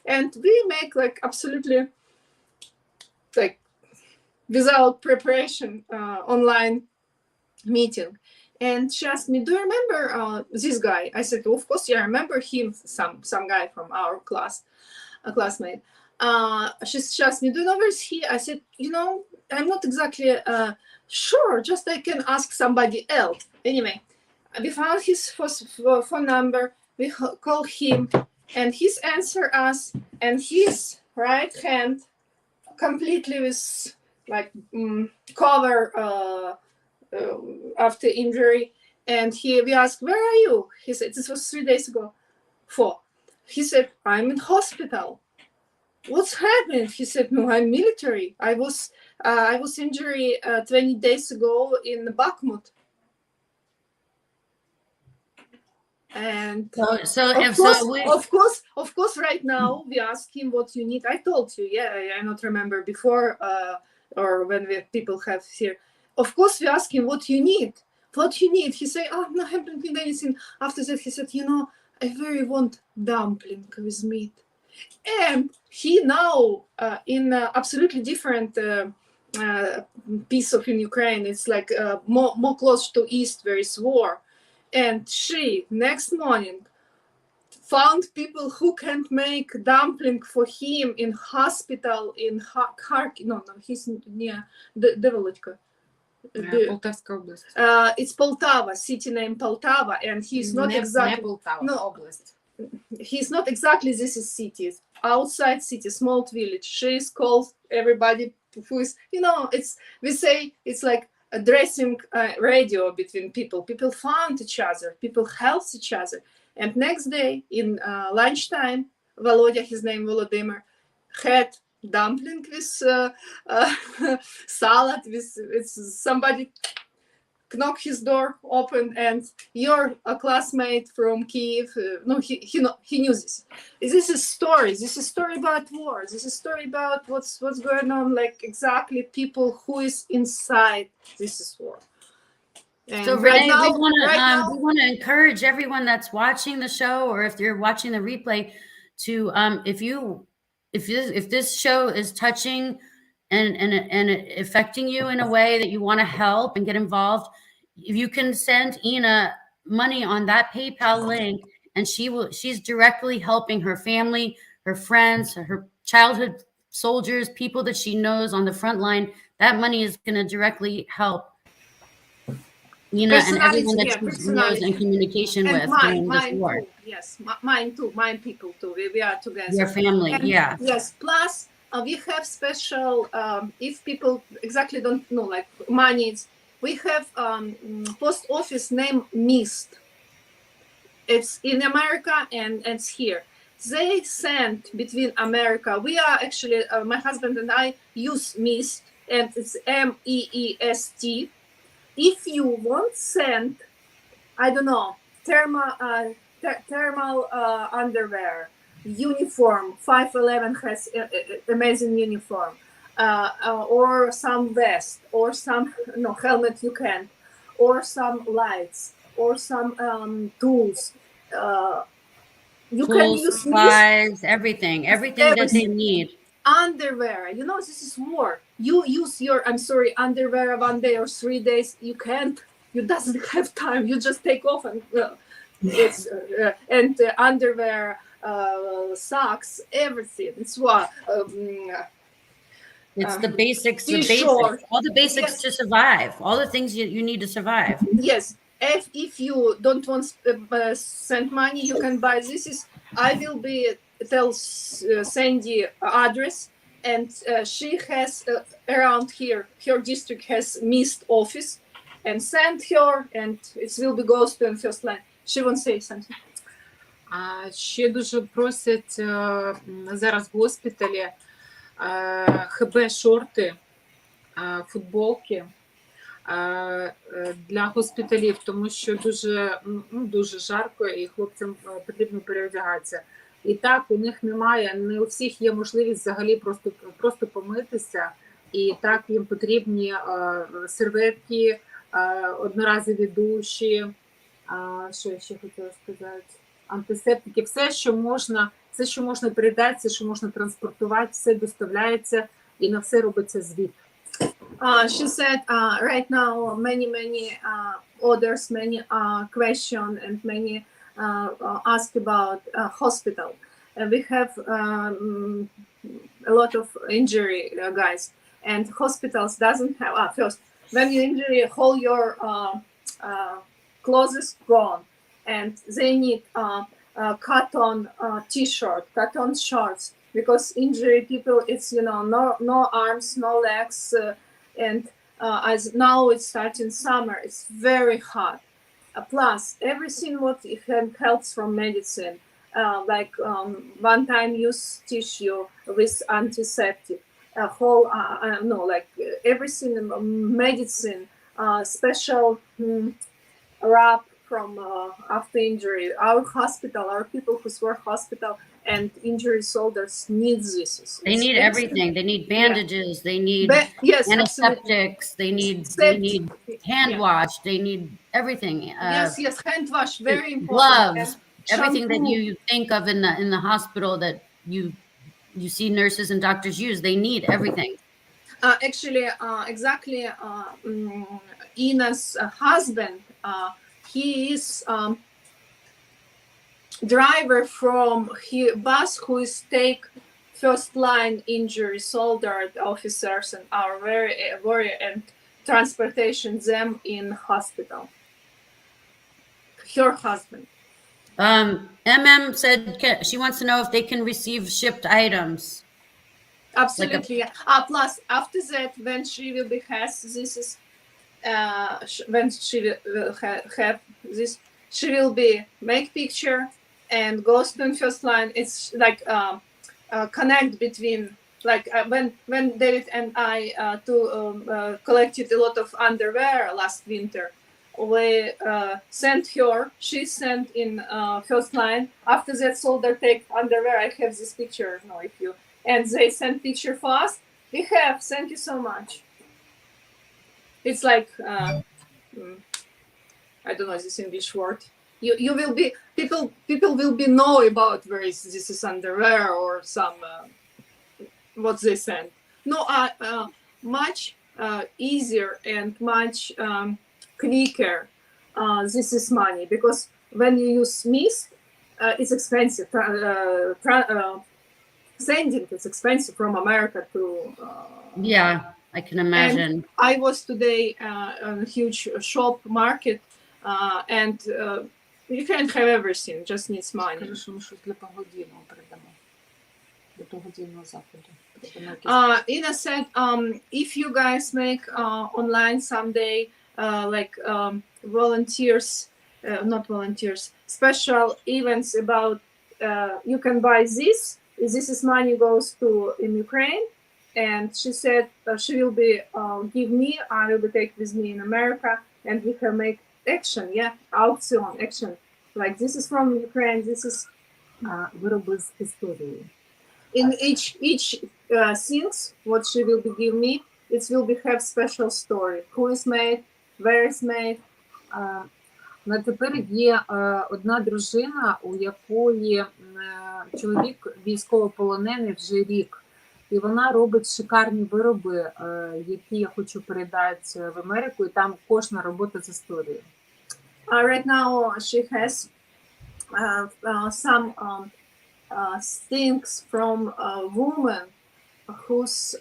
and we make like absolutely like without preparation online meeting. And she asked me, do you remember this guy? I said, of course, yeah, I remember him, some guy from our class, a classmate. She asked me, do you know where's he? I said, you know, I'm not exactly sure, just I can ask somebody else. Anyway, we found his phone number, we call him, and he's answer us, and his right hand completely with like cover after injury. And we asked, where are you? He said, this was 3 days ago. 4. He said, I'm in hospital. What's happened? He said, no, I'm military. I was injured 20 days ago in Bakhmut. And of course, right now we ask him what you need. I told you, I not remember before or when people have here. Of course, we ask him what you need. What you need? He say, oh, no, I haven't need anything. After that, he said, you know, I very want dumpling with meat. And he now in absolutely different piece of in Ukraine. It's like more close to east where is war. And she next morning found people who can make dumpling for him in hospital in Kharkiv. No, he's near Devolodka. Полтавська область. It's Poltava, city name Poltava, and he's not exactly область. He's not exactly this is city, outside city, small village. She's called everybody who is, you know, we say it's like addressing radio between people. People found each other, people helped each other. And next day in lunchtime, Volodya, his name Volodymyr, had dumpling with salad. With somebody knocked his door open, and your classmate from Kiev. No, he knew this. This is story. This is story about war. This is story about what's going on. Like exactly people who is inside. This is war. And so Renee, we want to encourage everyone that's watching the show, or if you're watching the replay, to if this show is touching and affecting you in a way that you want to help and get involved, if you can send Ina money on that PayPal link, and she's directly helping her family, her friends, her childhood soldiers, people that she knows on the front line. That money is going to directly help Ina and everyone that she knows in communication and with during this war. Too. Yes, mine too, mine people too. We are together. Your family, and, yeah. Yes, plus we have special, if people exactly don't know, like money, we have post office name MIST. It's in America and it's here. They send between America. We are actually, my husband and I use MIST, and it's MEEST. If you want send, I don't know, thermal underwear, uniform, 511 has amazing uniform, or some vest, or some helmet you can, or some lights, or some tools. You tools, can use supplies, everything that they need. underwear. You know, this is war. You use your, I'm sorry, underwear 1 day or 3 days. You can't. You doesn't have time. You just take off and it's underwear, socks, everything. It's what. It's the basics, T-shirt. all the basics Yes. to survive, all the things you need to survive. Yes. If you don't want to send money, you can buy. This is. I will be tell Sandy address, and she has around here. Her district has missed office, and send her, and it will be goes to first line. She won't say something. А ще дуже просять зараз госпіталі ХБ-шорти, футболки для госпіталів, тому що дуже жарко і хлопцям потрібно переодягатися. І так, у них немає, не у всіх є можливість взагалі просто помитися, і так їм потрібні серветки, одноразові душі, що я ще хотіла сказати, антисептики, все, що можна передати, все, що можна транспортувати, все доставляється і на все робиться звіт. She said right now many orders, many question and many ask about hospital. We have a lot of injury guys, and hospitals doesn't have first when you injury all your clothes gone, and they need cotton t-shirt, cotton shorts, because injury people, it's no arms, no legs, and as now it's starting summer, it's very hot. Plus everything what helps from medicine, like one time use tissue with antiseptic, a whole like everything medicine, special wrap from after injury. Our hospital, our people who work hospital and injury soldiers need this. They need everything. They need bandages. They need yes, antiseptics. They need hand wash. They need everything. Yes, hand wash, very important. Gloves, everything that you think of in the hospital that you see nurses and doctors use. They need everything. Actually, exactly. Ina's husband, he is driver from bus who is take first line injury soldier officers and are very and transportation them in hospital. Her husband. MM said she wants to know if they can receive shipped items. Absolutely. Plus after that, when she will be this is when she will have this, she will be make picture and goes to the first line. It's like connect between like when David and I collected a lot of underwear last winter. We sent her. She sent in first line. After that, soldier take underwear. I have this picture. No, if you and they send picture for us. We have. Thank you so much. It's like I don't know this English word. You will be people will be know about where this is underwear or some what they send. No, much easier and much quicker. This is money because when you use mist, it's expensive. Sending is expensive from America to. Yeah, I can imagine. And I was today on a huge shop market, and you can't have everything. Just needs money. Ina said, if you guys make online someday, like volunteers, not volunteers, special events about, you can buy this. This is money goes to in Ukraine. And she said she will be give me, I will be take with me in America, and we can make action, auction, action. Like this is from Ukraine, this is вироби з історії. In each things what she will be give me, it will be have special story. Who is made, where is made. На тепер є одна дружина, у якої чоловік військовополонений вже рік. І вона робить шикарні вироби, які я хочу передати в Америку, і там кожна робота з історією. Right now she has some things from a woman whose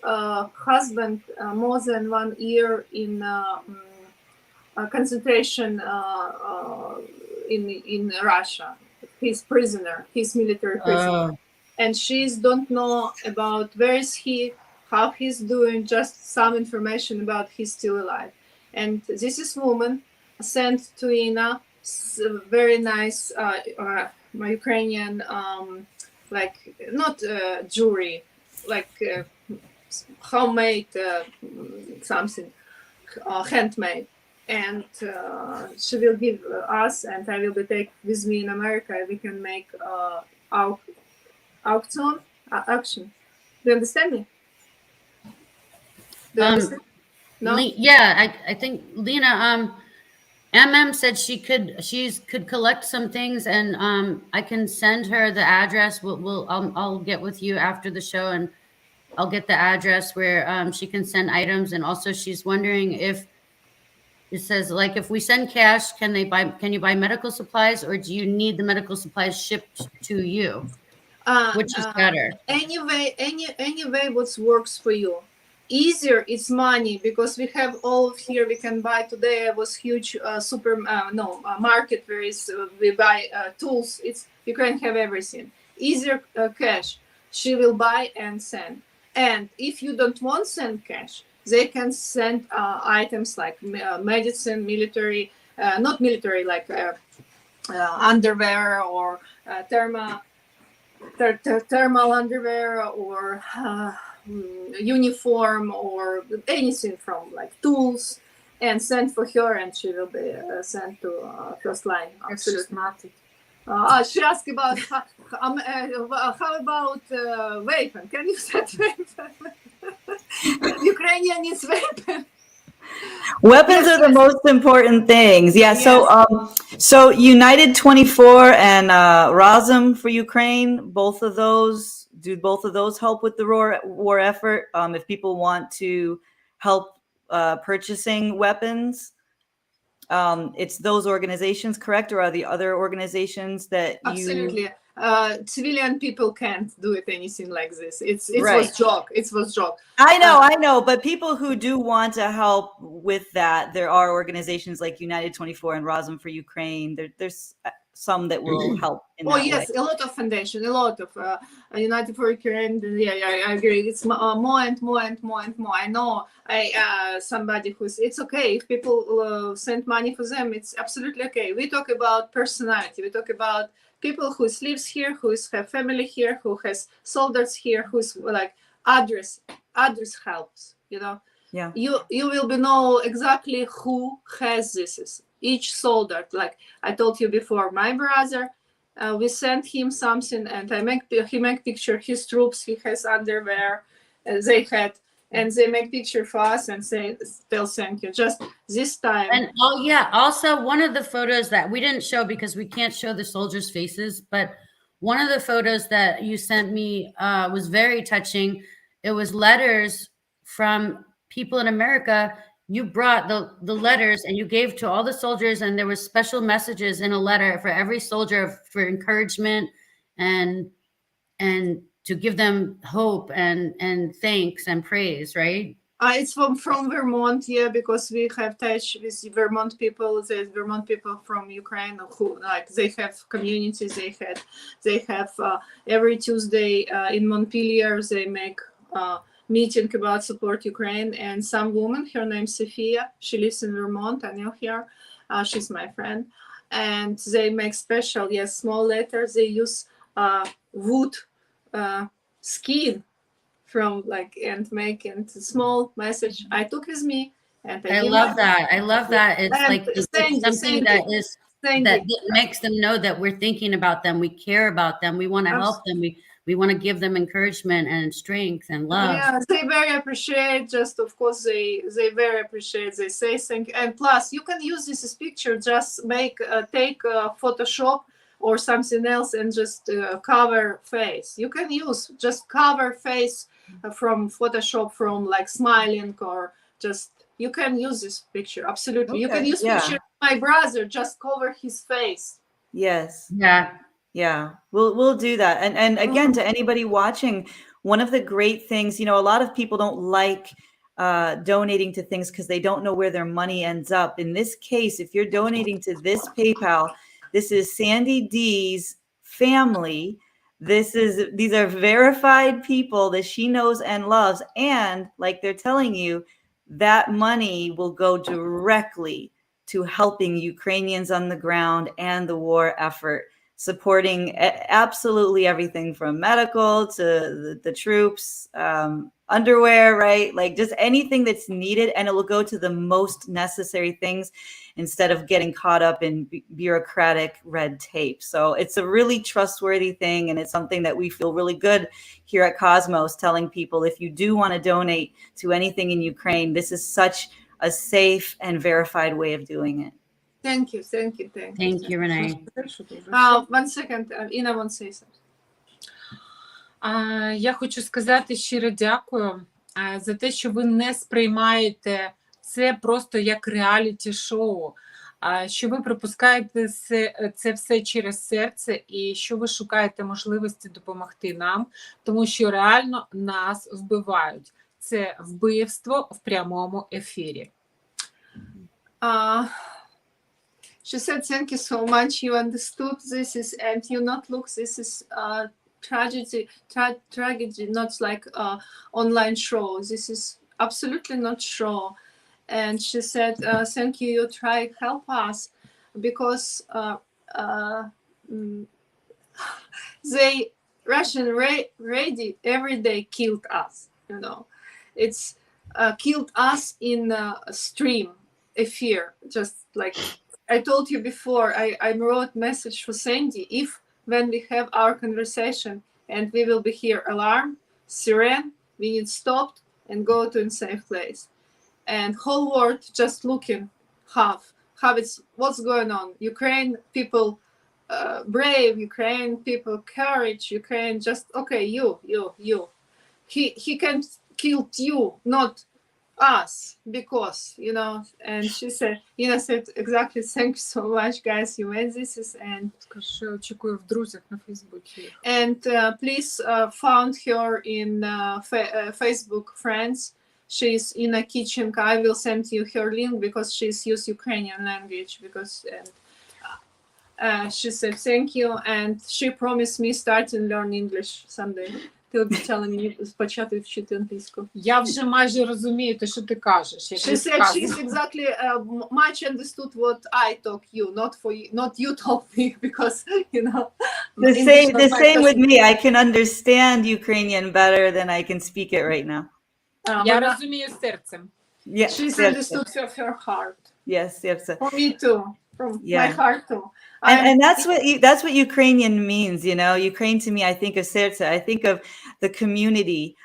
husband more than 1 year in concentration in Russia. He's prisoner. He's military prisoner. And she's don't know about where is he, how he's doing, just some information about he's still alive. And this is woman sent to Ina very nice Ukrainian like not jewelry, like homemade something handmade. And she will give us, and I will be take with me in America. We can make auction. Do you understand me? Do you understand? No? Yeah, I think Lena, MM said she could collect some things, and I can send her the address. I'll get with you after the show, and I'll get the address where she can send items. And also, she's wondering if it says, like, if we send cash, can you buy medical supplies, or do you need the medical supplies shipped to you? Which is better? Anyway, what works for you. Easier it's money, because we have all here we can buy today. It was huge market where we buy tools. You can have everything. Easier cash. She will buy and send. And if you don't want to send cash, they can send items like medicine, military, not military, like underwear or thermal underwear or uniform or anything from like tools, and send for her, and she will be sent to first line. Absolutely. She asked about how about weapon? Can you send weapon? Ukrainian is weapon. Weapons are the most important things. Yeah. Yes. So United 24 and Razum for Ukraine, both of those help with the war effort? If people want to help purchasing weapons, it's those organizations, correct? Or are the other organizations that Absolutely. Civilian people can't do it anything like this. It was joke. It was joke. I know. But people who do want to help with that, there are organizations like United 24 and Razum for Ukraine. There's some that will help in that yes, way. A lot of foundation, a lot of United for Ukraine. Yeah, I agree. It's more and more. I know somebody it's okay if people send money for them. It's absolutely okay. We talk about personality. We talk about people who lives here, who have family here, who has soldiers here, who's like address helps. Yeah. You will know exactly who has this. Each soldier, like I told you before, my brother, we sent him something, and he make picture his troops. He has underwear, they had, and they make picture for us and they'll thank you. Just this time. And also one of the photos that we didn't show because we can't show the soldiers' faces, but one of the photos that you sent me was very touching. It was letters from people in America. You brought the letters and you gave to all the soldiers, and there was special messages in a letter for every soldier for encouragement and to give them hope and thanks and praise, right? It's from Vermont, because we have touch with Vermont people. There's Vermont people from Ukraine who they have communities. They have every Tuesday in Montpelier they make meeting about support Ukraine, and some woman, her name Sophia, she lives in Vermont. I know her. She's my friend, and they make special small letters. They use wood skin from and make a small message. I took with me, and I love that. It's something that makes them know that we're thinking about them. We care about them. We want to help them. We want to give them encouragement and strength and love. Yeah, they very appreciate. Just of course, they very appreciate. They say thank you. And plus, you can use this picture. Just take Photoshop or something else and just cover face. You can use just cover face from Photoshop, from like smiling, or just you can use this picture. Absolutely. You can use picture of my brother, just cover his face. Yes. Yeah. Yeah, we'll do that. And again, to anybody watching, one of the great things, you know, a lot of people don't like donating to things because they don't know where their money ends up. In this case, if you're donating to this PayPal, this is Sandy D's family. These are verified people that she knows and loves. And like they're telling you, that money will go directly to helping Ukrainians on the ground and the war effort, supporting absolutely everything from medical to the troops, underwear, right? Like just anything that's needed, and it will go to the most necessary things instead of getting caught up in bureaucratic red tape. So it's a really trustworthy thing, and it's something that we feel really good here at Cosmos, telling people if you do want to donate to anything in Ukraine, this is such a safe and verified way of doing it. Thank you. Thank you, Renee. One second, Інна wants to say something. Я хочу сказати щиро дякую за те, що ви не сприймаєте це просто як реаліті-шоу, що ви пропускаєте це все через серце і що ви шукаєте можливості допомогти нам, тому що реально нас вбивають. Це вбивство в прямому ефірі. She said, thank you so much. You understood this is, and you not look, this is tragedy, not like online show. This is absolutely not show. And she said, thank you, you try help us, because they Russian ready every day killed us, you know. It's killed us in stream, a fear, just like I told you before. I wrote message for Sandy, if when we have our conversation and we will be here, alarm, siren, we need stopped and go to a safe place. And whole world just looking how it's what's going on. Ukraine people brave, Ukraine people courage, Ukraine just okay, you. He can kill you, not us, because you know. And she said, Ina said exactly, thank you so much, guys, you made this. And Очікую в друзях на Фейсбуці. And please found her in Facebook friends. She's in a kitchen. I will send you her link because she's used Ukrainian language, because she said thank you, and she promised me start and learn English someday. Ти обіцяла мені почати вчити англійську. Я вже майже розумію те, що ти кажеш. She said she's exactly much understood what I talk you, not you talk me, because you know. The same with me. I can understand Ukrainian better than I can speak it right now. Я розумію серцем. Yeah, she's understood from her heart. Yes. For me too. From my heart too. And that's what Ukrainian means, you know. Ukraine to me, I think of serce. I think of the community.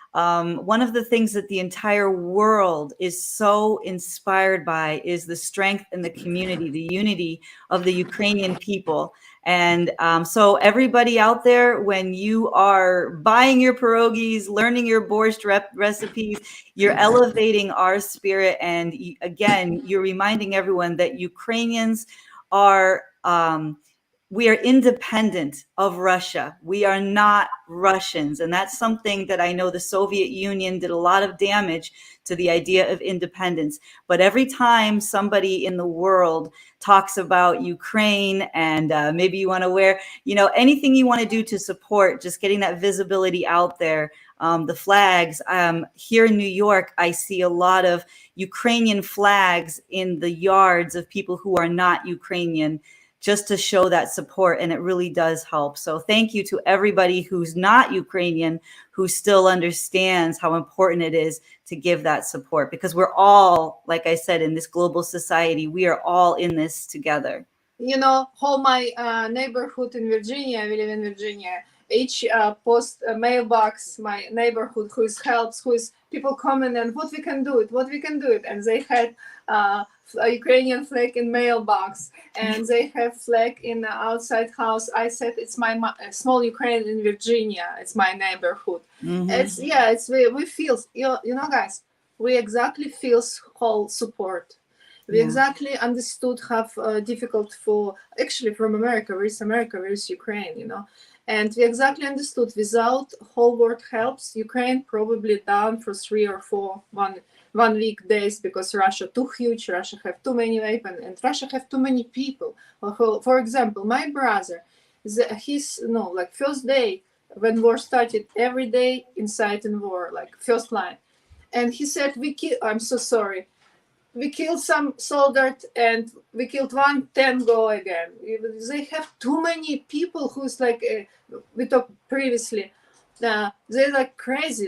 One of the things that the entire world is so inspired by is the strength in the community, the unity of the Ukrainian people. And so everybody out there, when you are buying your pierogies, learning your borscht recipes, you're elevating our spirit. And again, you're reminding everyone that Ukrainians are we are independent of Russia. We are not Russians. And that's something that I know the Soviet Union did a lot of damage to the idea of independence. But every time somebody in the world talks about Ukraine and maybe you want to wear, you know, anything you want to do to support, just getting that visibility out there. The flags here in New York, I see a lot of Ukrainian flags in the yards of people who are not Ukrainian, just to show that support. And it really does help. So thank you to everybody who's not Ukrainian, who still understands how important it is to give that support, because we're all, like I said, in this global society, we are all in this together. You know, whole my neighborhood in Virginia, I live in Virginia, each post mailbox, my neighborhood, who helps, who is people comment and what we can do it, and they had a Ukrainian flag in mailbox, and they have flag in the outside house. I said it's my small Ukraine in Virginia. It's my neighborhood. It's we feel guys. We exactly feel whole support. We exactly understood how difficult for actually from America. Where is America? Where is Ukraine? And we exactly understood without whole world helps, Ukraine probably down for 3 or 4 one week days because Russia too huge, Russia have too many weapons, and Russia have too many people. For example, my brother, first day when war started, every day inside in war, like first line. And he said, I'm so sorry. We killed some soldiers and we killed 1, 10 go again. They have too many people who's like, we talked previously, they're like crazy.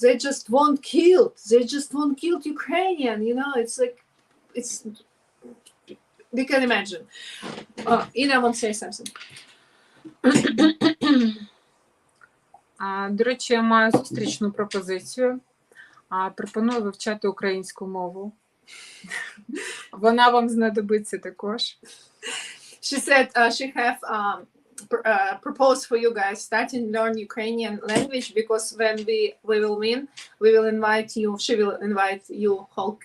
They just want killed. They just want killed Ukrainian, it's like, we can imagine. Ina wants to say something. До речі, я маю зустрічну пропозицію. Пропоную вивчати українську мову. Вона вам знадобиться також. She said she have proposed for you guys starting learn Ukrainian language because when we will win, we will invite you. She will invite you whole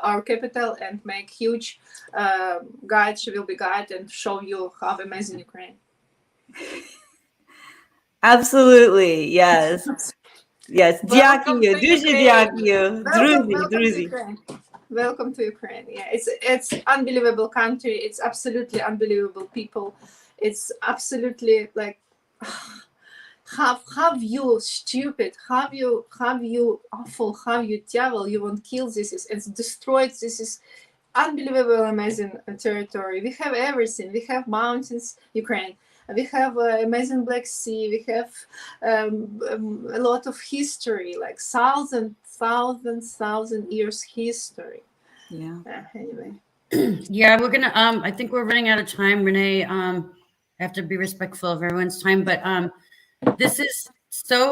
our capital and make huge guide. She will be guide and show you how amazing Ukraine. Absolutely, yes. Yes, дякую, дуже дякую. Друзі. Welcome to Ukraine. Yeah, it's unbelievable country. It's absolutely unbelievable people. It's absolutely like have you stupid, have you awful, have you devil, you won't kill this, it's destroyed, this is unbelievable amazing territory. We have everything. We have mountains, Ukraine. We have amazing Black Sea. We have a lot of history, like thousand years history. Yeah. Anyway. Yeah, we're gonna. I think we're running out of time, Renee. I have to be respectful of everyone's time, but this is so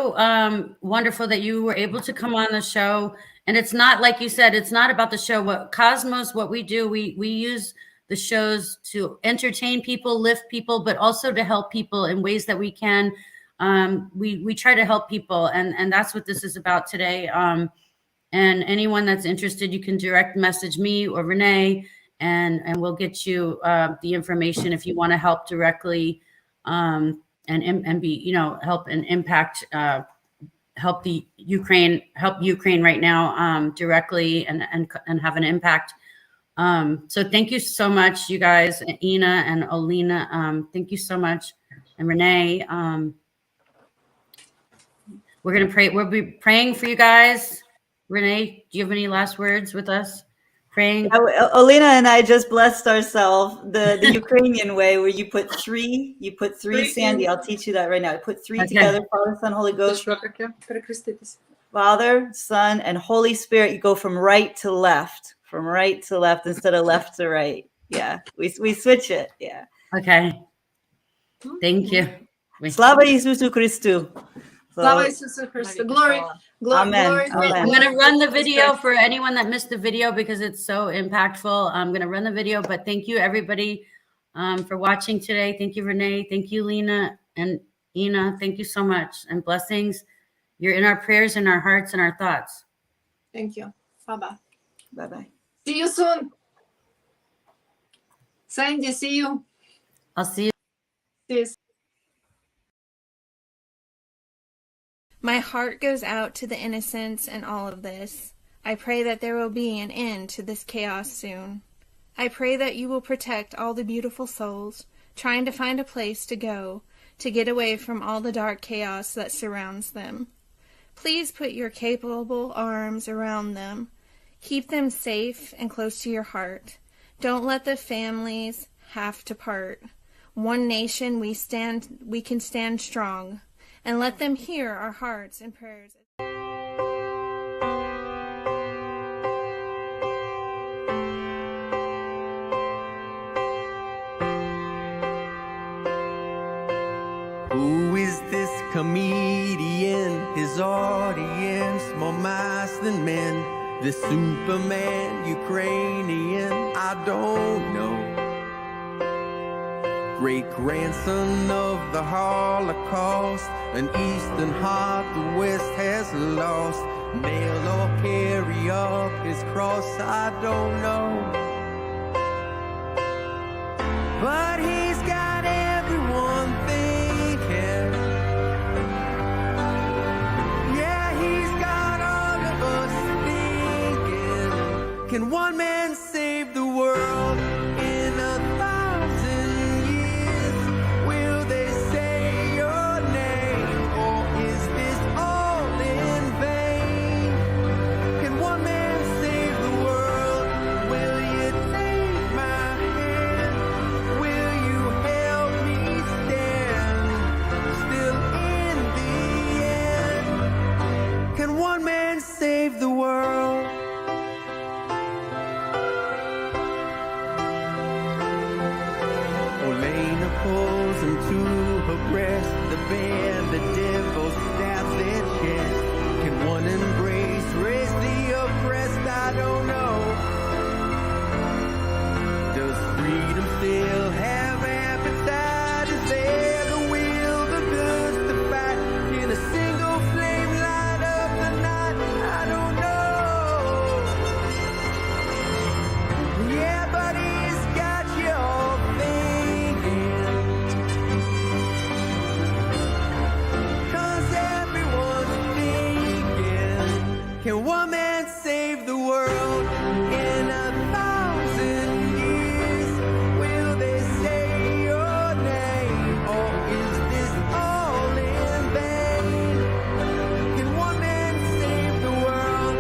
wonderful that you were able to come on the show. And it's not like you said. It's not about the show. What Cosmos, what we do, we use the shows to entertain people, lift people, but also to help people in ways that we can. We try to help people, and that's what this is about today. And anyone that's interested, you can direct message me or Renee, and we'll get you the information if you want to help directly, and be help and impact, help Ukraine right now directly and have an impact. So thank you so much, you guys, Ina and Olena. Thank you so much. And Renee, we're going to pray. We'll be praying for you guys. Renee, do you have any last words with us? Praying. Olena and I just blessed ourselves the Ukrainian way, where you put three, Sandy, I'll teach you that right now. Put three together, Father, Son, Holy Ghost. Father, Son, and Holy Spirit. You go from right to left. From right to left instead of left to right. Yeah, we switch it. Yeah. Okay. Thank you. Slava Isusu Christu. Slava Isusu Christu. Glory. Amen. Glory. Amen. I'm going to run the video for anyone that missed the video because it's so impactful. I'm going to run the video, but thank you everybody for watching today. Thank you, Renee. Thank you, Lena and Ina. Thank you so much, and blessings. You're in our prayers, in our hearts, and our thoughts. Thank you. Bye-bye. Bye-bye. See you soon. Sandy, see you. I'll see you. Yes. My heart goes out to the innocents in all of this. I pray that there will be an end to this chaos soon. I pray that you will protect all the beautiful souls trying to find a place to go to get away from all the dark chaos that surrounds them. Please put your capable arms around them. Keep them safe and close to your heart. Don't let the families have to part. One nation we can stand strong, and let them hear our hearts and prayers. Who is 1,000 men. The Superman, Ukrainian, I don't know. Great-grandson of the Holocaust, an Eastern heart the West has lost. Nail or carry up his cross, I don't know. But he's got everyone thinking. Yeah, he's got all of us thinking. Can one man save the world in 1,000 years? Will they say your name, or is this all in vain? Can one man save the world? Will you take my hand? Will you help me stand? Still in the end, can one man save the world? Olena pulls him to her breast. The band, the devil stabs their chest. Can one embrace raise the oppressed? I don't know. Does freedom still have appetite? Is there the will, the goods to fight? Can a single flame light up the night? I don't know. Yeah, but he's got you all thinking. 'Cause everyone's thinking. Can one man save the world in 1,000 years? Will they say your name, or is this all in vain? Can one man save the world?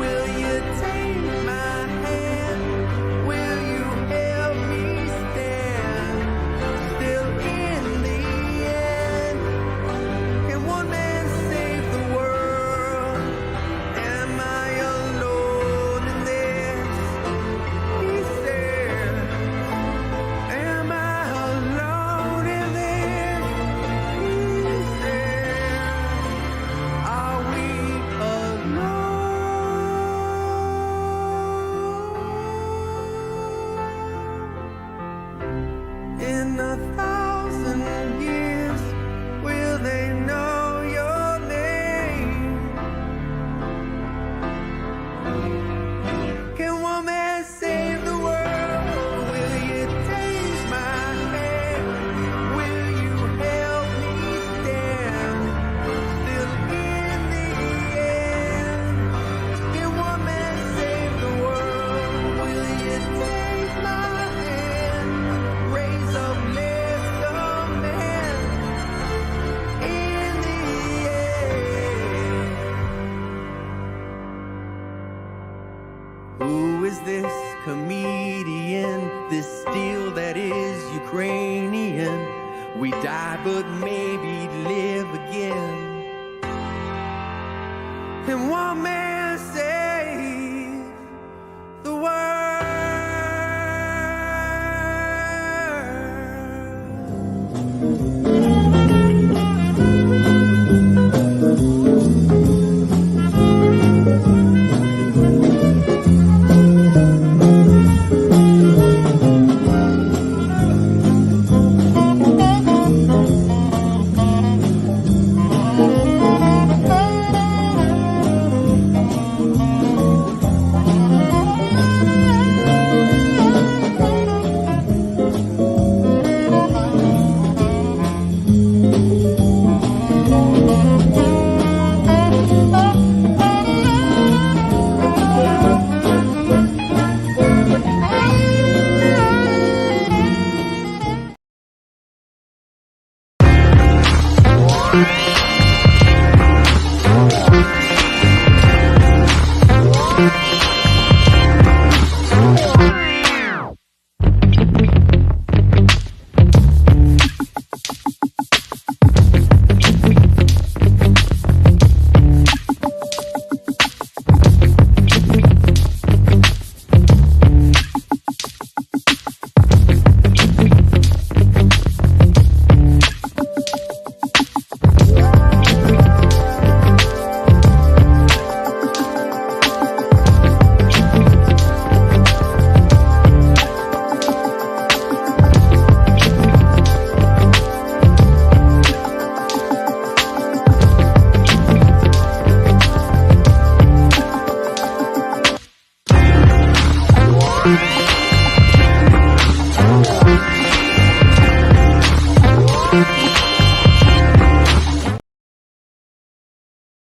Will you take my hand? Will you help me stand? Still in the end, can one man save the world? Am I alone in this? He said, am I alone in this? He said, are we alone? In 1,000 years, will they know your name? Can one man save the world? Will you take my hand? Will you help me stand? Still in the end, can one man save the world? Will you take my hand? Raise up less of man in the end. Who is this comedian? This steel that is Ukrainian. We die but maybe live again. And one man